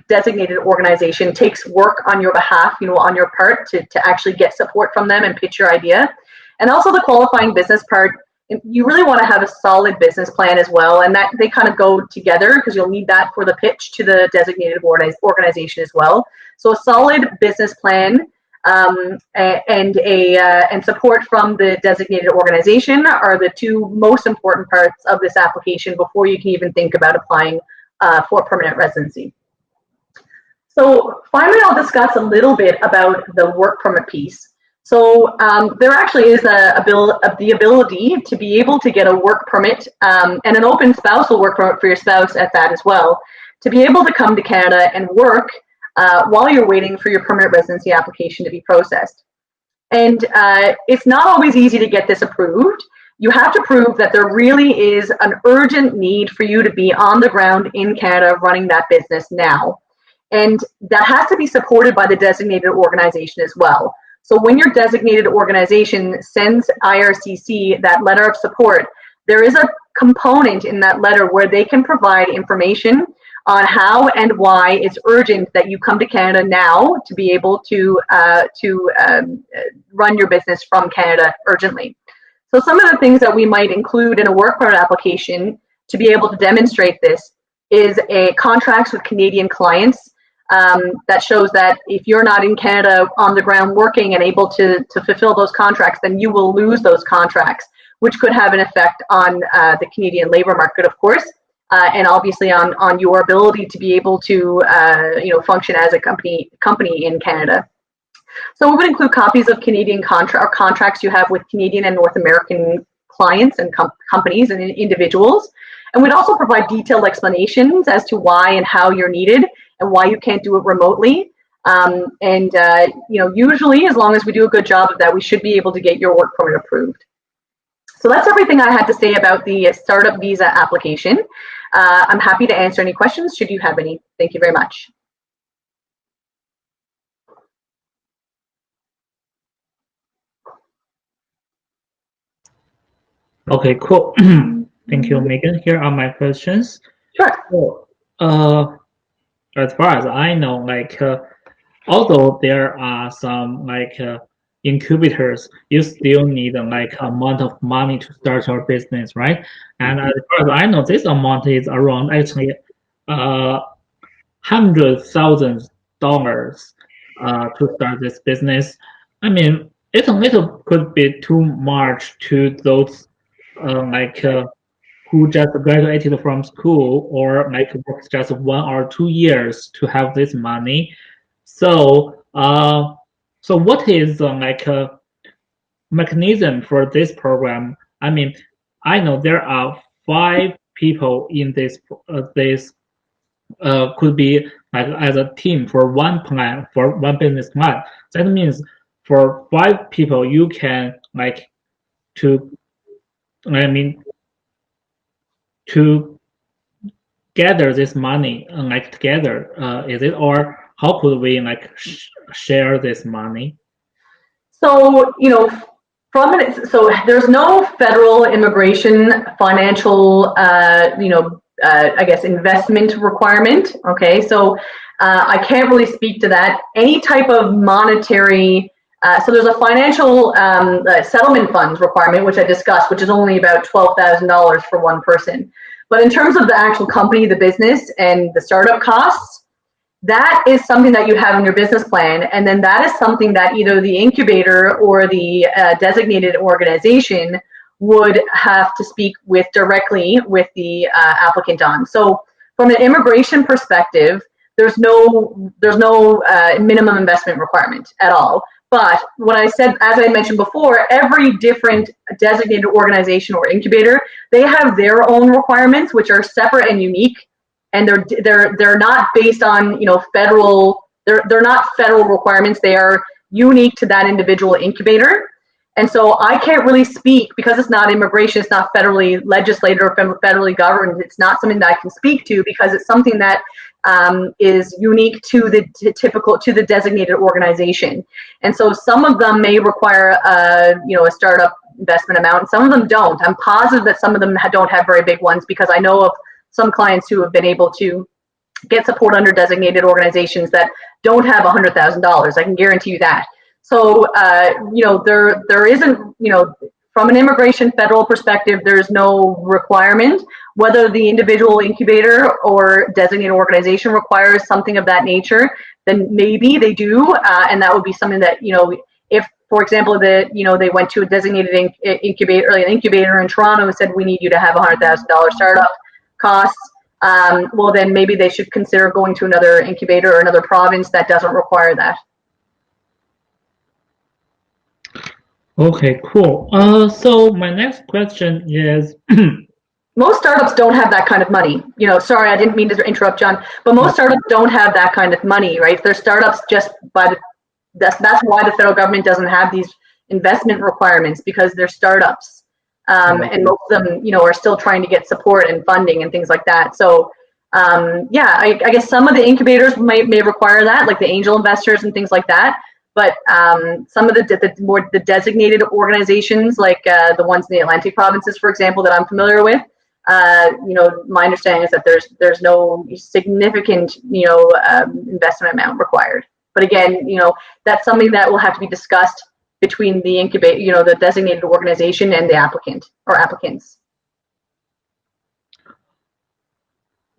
designated organization takes work on your behalf, on your part, to actually get support from them and pitch your idea. And also the qualifying business part, you really want to have a solid business plan as well, and that they kind of go together, because you'll need that for the pitch to the designated organization as well. So a solid business plan and support from the designated organization are the 2 most important parts of this application before you can even think about applying for permanent residency. So finally, I'll discuss a little bit about the work permit piece. So there actually is the ability to be able to get a work permit and an open spousal work permit for your spouse at that as well, to be able to come to Canada and work while you're waiting for your permanent residency application to be processed. And it's not always easy to get this approved. You have to prove that there really is an urgent need for you to be on the ground in Canada running that business now. And that has to be supported by the designated organization as well. So when your designated organization sends IRCC that letter of support, there is a component in that letter where they can provide information on how and why it's urgent that you come to Canada now to be able to run your business from Canada urgently. So some of the things that we might include in a work permit application to be able to demonstrate this is a contracts with Canadian clients that shows that if you're not in Canada on the ground working and able to fulfill those contracts, then you will lose those contracts, which could have an effect on the Canadian labor market, of course, and obviously on your ability to be able to function as a company in Canada. So we would include copies of Canadian contracts you have with Canadian and North American clients and companies and individuals. And we'd also provide detailed explanations as to why and how you're needed and why you can't do it remotely. Usually, as long as we do a good job of that, we should be able to get your work permit approved. So that's everything I had to say about the startup visa application. I'm happy to answer any questions should you have any. Thank you very much. Okay, cool. Thank you, Megan. Here are my questions. Sure. So, as far as I know, although there are some incubators, you still need amount of money to start your business, right? And as far as I know, this amount is around actually $100,000 to start this business. I mean, it's a little could be too much to those who just graduated from school or works just 1 or 2 years to have this money. So so what is the mechanism for this program? I mean, I know there are 5 people in this could be as a team for one plan, for one business plan. That means for 5 people you can to gather this money together, is it, or how could we share this money? So so there's no federal immigration financial I guess investment requirement. Okay, so I can't really speak to that. Any type of monetary so there's a financial settlement funds requirement, which I discussed, which is only about $12,000 for one person. But in terms of the actual company, the business, and the startup costs, that is something that you have in your business plan. And then that is something that either the incubator or the designated organization would have to speak with directly with the applicant on. So from an immigration perspective, there's no minimum investment requirement at all. But what I said, as I mentioned before, every different designated organization or incubator, they have their own requirements, which are separate and unique, and they're not based on federal. They're not federal requirements. They are unique to that individual incubator. And so I can't really speak because it's not immigration, it's not federally legislated or federally governed. It's not something that I can speak to because it's something that is unique to the designated organization. And so some of them may require a startup investment amount, some of them don't. I'm positive that some of them don't have very big ones because I know of some clients who have been able to get support under designated organizations that don't have $100,000. I can guarantee you that. So, there isn't, from an immigration federal perspective, there's no requirement. Whether the individual incubator or designated organization requires something of that nature, then maybe they do. And that would be something that, if, for example, they went to a designated incubator, an incubator in Toronto and said, we need you to have $100,000 startup costs. Well, then maybe they should consider going to another incubator or another province that doesn't require that. Okay, cool. So my next question is, most startups don't have that kind of money. Sorry, I didn't mean to interrupt, John, but most startups don't have that kind of money, right? They're startups just that's why the federal government doesn't have these investment requirements, because they're startups. And most of them, are still trying to get support and funding and things like that. So, I guess some of the incubators may require that, like the angel investors and things like that. But some of the designated organizations, like the ones in the Atlantic provinces, for example, that I'm familiar with, my understanding is that there's no significant investment amount required. But again, that's something that will have to be discussed between the the designated organization and the applicant or applicants.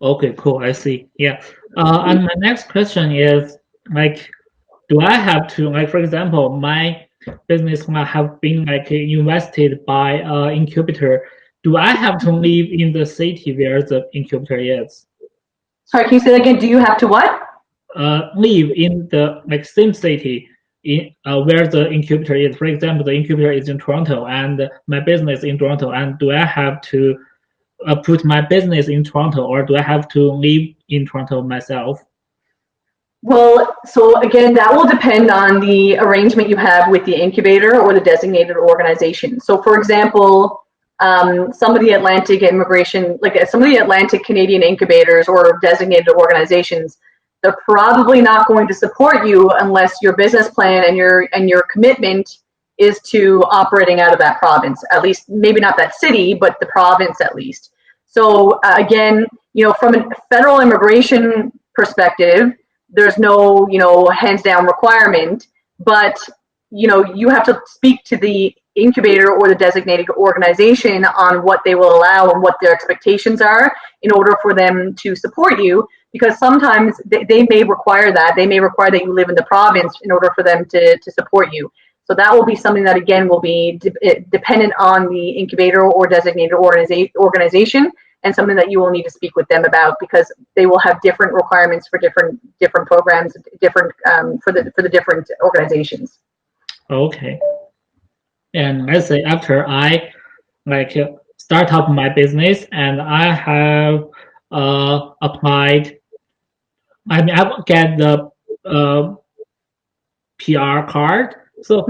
Okay, cool. I see. Yeah. And my next question is like, do I have to, like, for example, my business might have been like invested by incubator. Do I have to live in the city where the incubator is? Sorry, can you say that again? Do you have to what? Live in the like same city in where the incubator is. For example, the incubator is in Toronto and my business in Toronto. And do I have to put my business in Toronto, or do I have to live in Toronto myself? Well, so again, that will depend on the arrangement you have with the incubator or the designated organization. So for example, some of the Atlantic immigration, like some of the Atlantic Canadian incubators or designated organizations, they're probably not going to support you unless your business plan and your commitment is to operating out of that province, at least maybe not that city, but the province at least. So again, from a federal immigration perspective, there's no, hands down requirement, but you have to speak to the incubator or the designated organization on what they will allow and what their expectations are in order for them to support you, because sometimes they may require that. They may require that you live in the province in order for them to support you. So that will be something that, again, will be dependent on the incubator or designated organization, and something that you will need to speak with them about, because they will have different requirements for different programs, different for the different organizations. Okay. And let's say after I start up my business and I have applied, I get the PR card. So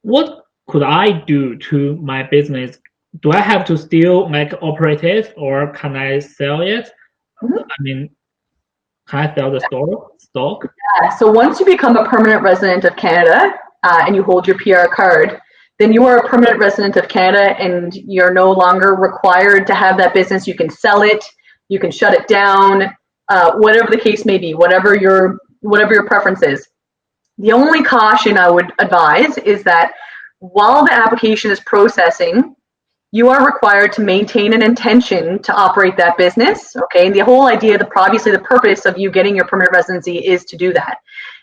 what could I do to my business? Do I have to still operate it, or can I sell it? Can I sell the stock? Yeah. So once you become a permanent resident of Canada and you hold your PR card, then you are a permanent resident of Canada and you're no longer required to have that business. You can sell it, you can shut it down, whatever the case may be, whatever your preference is. The only caution I would advise is that while the application is processing, you are required to maintain an intention to operate that business, okay? And the whole idea, obviously the purpose of you getting your permanent residency is to do that.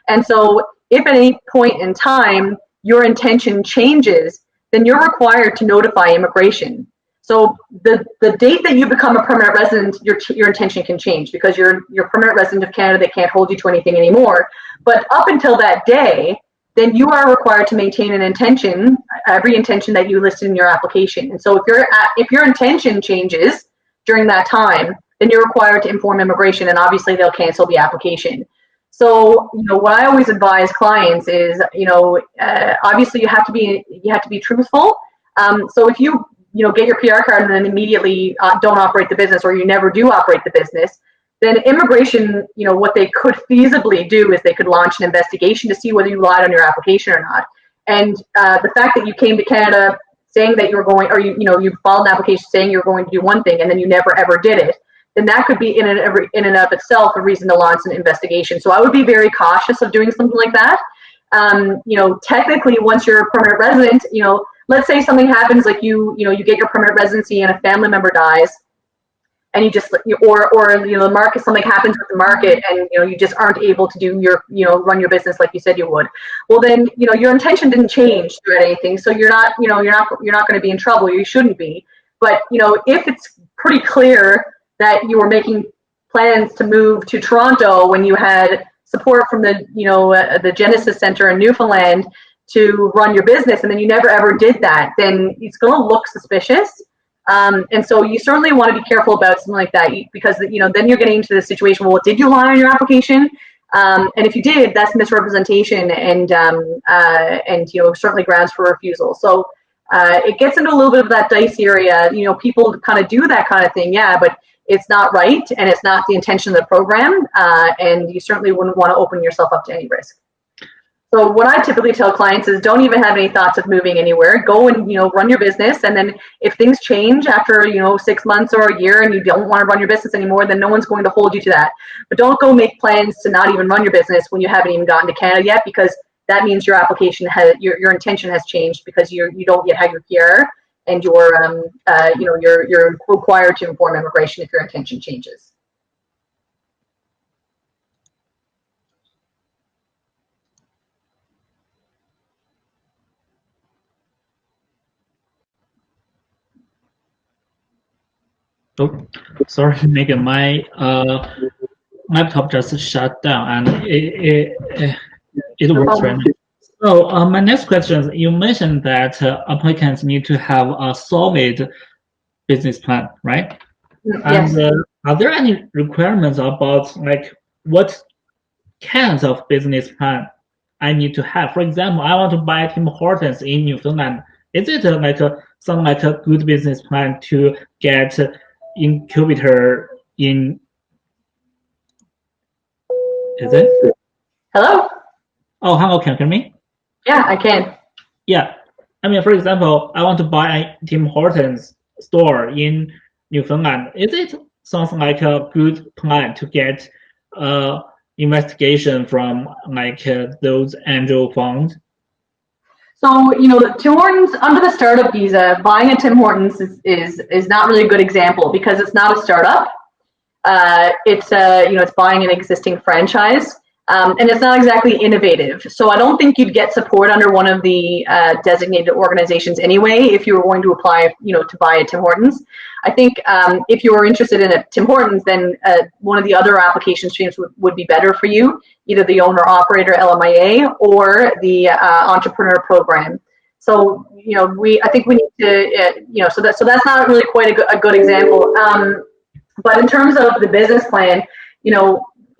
And so if at any point in time your intention changes, then you're required to notify immigration. So the date that you become a permanent resident, your intention can change, because you're permanent resident of Canada. They can't hold you to anything anymore. But up until that day, then you are required to maintain an intention, every intention that you listed in your application. And so if your intention changes during that time, then you're required to inform immigration, and obviously they'll cancel the application. So what I always advise clients is obviously you have to be truthful. So if you get your PR card and then immediately don't operate the business, or you never do operate the business, then immigration, what they could feasibly do is they could launch an investigation to see whether you lied on your application or not. And the fact that you came to Canada saying that you were going, or you filed an application saying you're going to do one thing and then you never ever did it, then that could be in and of itself a reason to launch an investigation. So I would be very cautious of doing something like that. Technically, once you're a permanent resident, let's say something happens, like you get your permanent residency and a family member dies, and you just, or the market, something happens with the market, and you just aren't able to do your run your business like you said you would. Well, then your intention didn't change throughout anything, so you're not going to be in trouble. You shouldn't be. But if it's pretty clear that you were making plans to move to Toronto when you had support from the Genesis Center in Newfoundland to run your business, and then you never ever did that, then it's going to look suspicious. And so you certainly want to be careful about something like that, because then you're getting into the situation, well, did you lie on your application? And if you did, that's misrepresentation, and certainly grounds for refusal. So it gets into a little bit of that dicey area. People kind of do that kind of thing, yeah, but it's not right, and it's not the intention of the program, and you certainly wouldn't want to open yourself up to any risk. So what I typically tell clients is, don't even have any thoughts of moving anywhere. Go and run your business, and then if things change after 6 months or a year and you don't want to run your business anymore, then no one's going to hold you to that. But don't go make plans to not even run your business when you haven't even gotten to Canada yet, because that means your application has your intention has changed, because you don't yet have your PR, and you're required to inform immigration if your intention changes. Oh, sorry, Megan, my laptop just shut down and it works right now. So my next question is, you mentioned that applicants need to have a solid business plan, right? Yes. And are there any requirements about like what kinds of business plan I need to have? For example, I want to buy Tim Hortons in Newfoundland. Is it some good business plan to get incubator in? Is it? Hello? Oh, hello, can you hear me? Yeah, I can. Yeah. I mean, for example, I want to buy a Tim Hortons store in Newfoundland. Is it something like a good plan to get investigation from those angel funds? So, Tim Hortons, under the startup visa, buying a Tim Hortons is not really a good example because it's not a startup. It's buying an existing franchise. And it's not exactly innovative. So I don't think you'd get support under one of the designated organizations anyway if you were going to apply, to buy a Tim Hortons. I think if you were interested in a Tim Hortons, then one of the other application streams would be better for you, either the owner-operator LMIA or the entrepreneur program. So, I think we need to, so that's not really quite a good example. But in terms of the business plan,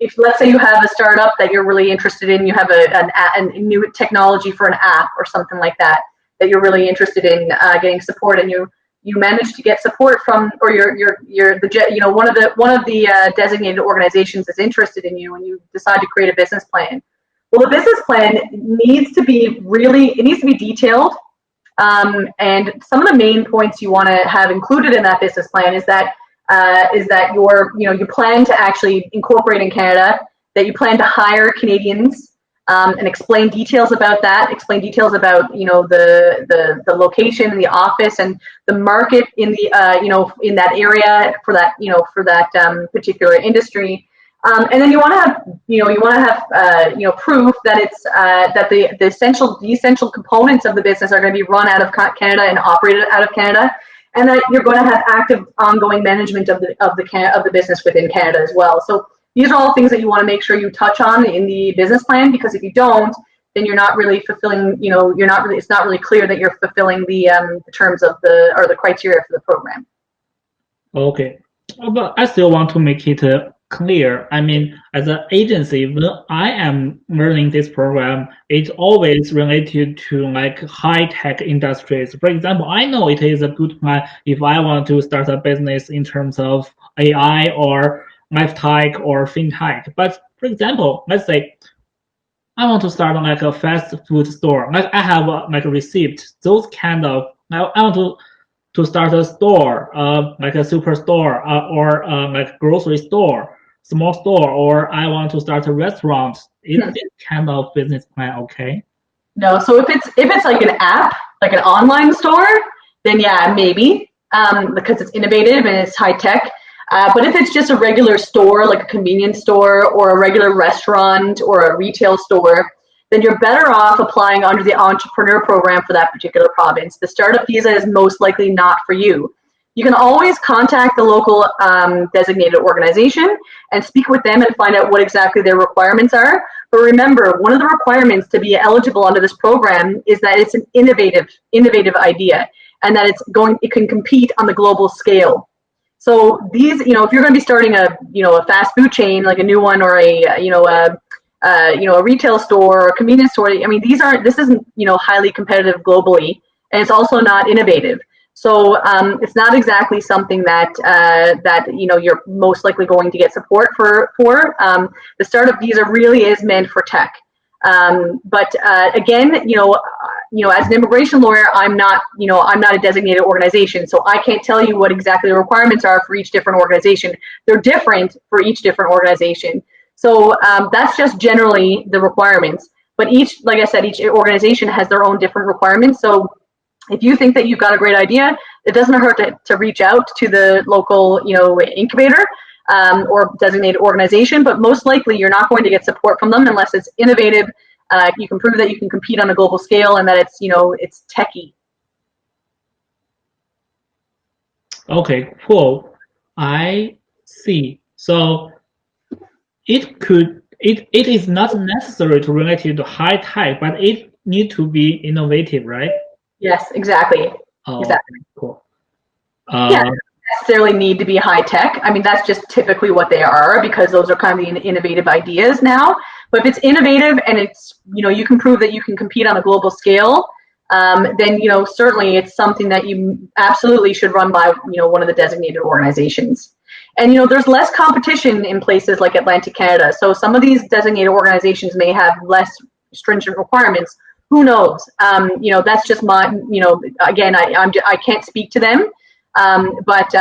if let's say you have a startup that you're really interested in, you have a new technology for an app or something like that you're really interested in getting support, and you manage to get support from, or one of the designated organizations is interested in you, and you decide to create a business plan. Well, the business plan needs to be detailed, and some of the main points you want to have included in that business plan is that you plan to actually incorporate in Canada, that you plan to hire Canadians, and explain details about that, the location, the office, and the market in the in that area for that particular industry. And then you want to have proof that it's that the essential components of the business are going to be run out of Canada and operated out of Canada, and that you're going to have active, ongoing management of the business within Canada as well. So these are all things that you want to make sure you touch on in the business plan, because if you don't, then you're not really fulfilling. It's not really clear that you're fulfilling the terms of the criteria for the program. Okay, but I still want to make it clear. I mean, as an agency, when I am running this program, it's always related to high-tech industries. For example, I know it is a good plan if I want to start a business in terms of AI or life tech or fintech. But for example, let's say I want to start a fast food store. I have a receipt. Those kind of, I want to start a store, like a superstore or grocery store, small store, or I want to start a restaurant. Is this kind of business plan okay? No. So if it's like an app, like an online store, then yeah, maybe, because it's innovative and it's high tech. But if it's just a regular store, like a convenience store or a regular restaurant or a retail store, then you're better off applying under the entrepreneur program for that particular province. The startup visa is most likely not for you. You can always contact the local designated organization and speak with them and find out what exactly their requirements are. But remember, one of the requirements to be eligible under this program is that it's an innovative idea, and that it can compete on the global scale. So these, if you're going to be starting a fast food chain, like a new one, or a retail store or a convenience store, I mean, this isn't highly competitive globally, and it's also not innovative. So it's not exactly something that you're most likely going to get support for. The startup visa really is meant for tech. But again, as an immigration lawyer, I'm not a designated organization, so I can't tell you what exactly the requirements are for each different organization. They're different for each different organization. So that's just generally the requirements. But like I said, each organization has their own different requirements. So if you think that you've got a great idea, it doesn't hurt to reach out to the local, incubator or designated organization. But most likely, you're not going to get support from them unless it's innovative. You can prove that you can compete on a global scale and that it's techy. Okay, cool. I see. So it is not necessary to relate it to high tech, but it need to be innovative, right? Yes, exactly. Oh, exactly. Cool. Yeah, necessarily need to be high tech. I mean, that's just typically what they are, because those are kind of the innovative ideas now. But if it's innovative and it's, you can prove that you can compete on a global scale, then, certainly it's something that you absolutely should run by, one of the designated organizations. And, there's less competition in places like Atlantic Canada. So some of these designated organizations may have less stringent requirements. Who knows? That's just my, again, I can't speak to them. But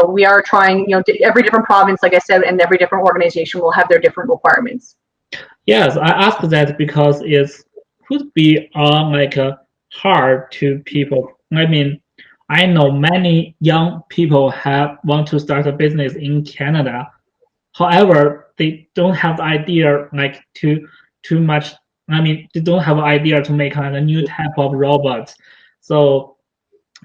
we are trying, every different province, like I said, and every different organization will have their different requirements. Yes, I asked that because it could be hard to people. I mean, I know many young people want to start a business in Canada. However, they don't have the idea too much. I mean, they don't have an idea to make a new type of robot. So,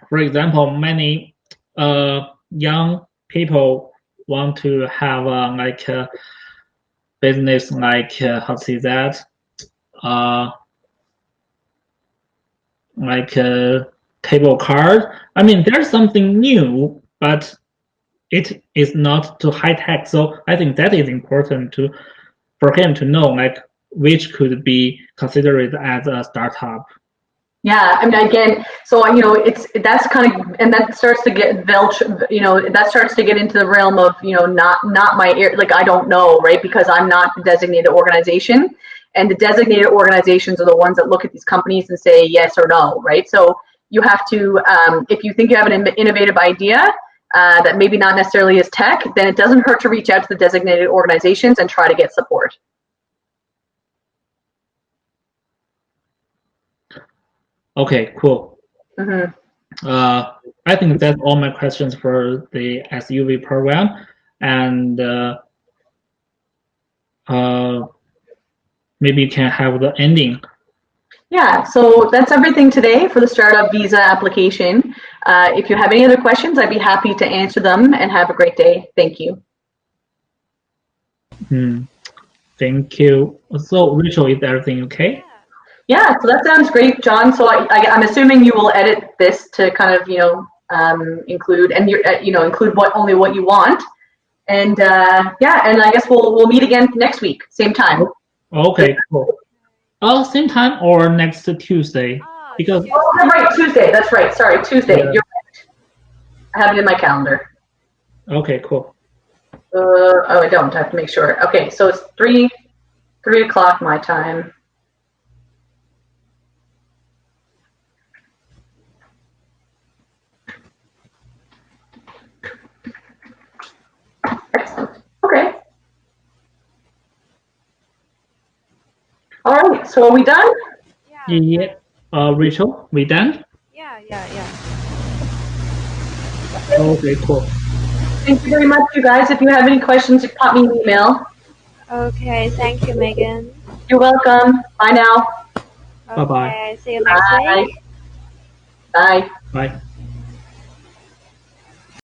for example, many young people want to have a business how to say that, like a table card. I mean, there's something new, but it is not too high tech. So I think that is important for him to know which could be considered as a startup. Yeah, I mean, again, so that's kind of, and that starts to get that starts to get into the realm of not my ear, I don't know, right? Because I'm not the designated organization, and the designated organizations are the ones that look at these companies and say yes or no, right? So you have to, if you think you have an innovative idea that maybe not necessarily is tech, then it doesn't hurt to reach out to the designated organizations and try to get support. Okay, cool. Mm-hmm. I think that's all my questions for the SUV program, and maybe you can have the ending. Yeah, so that's everything today for the startup visa application. If you have any other questions, I'd be happy to answer them, and have a great day. Thank you. Thank you. So, Rachel, is everything okay? Yeah, so that sounds great, John. So I'm assuming you will edit this to kind of, include, and include only what you want. And yeah, and I guess we'll meet again next week, same time. Okay, cool. Same time or next Tuesday? Because right, Tuesday. That's right. Sorry, Tuesday. Yeah. You're right. I have it in my calendar. Okay, cool. I don't. I have to make sure. Okay, so it's 3 o'clock my time. Excellent. Okay. All right. So are we done? Yeah. Rachel, we done? Yeah. Okay, cool. Thank you very much, you guys. If you have any questions, just pop me an email. Okay. Thank you, Megan. You're welcome. Bye now. Okay. Bye-bye. See you next week. Bye. Bye.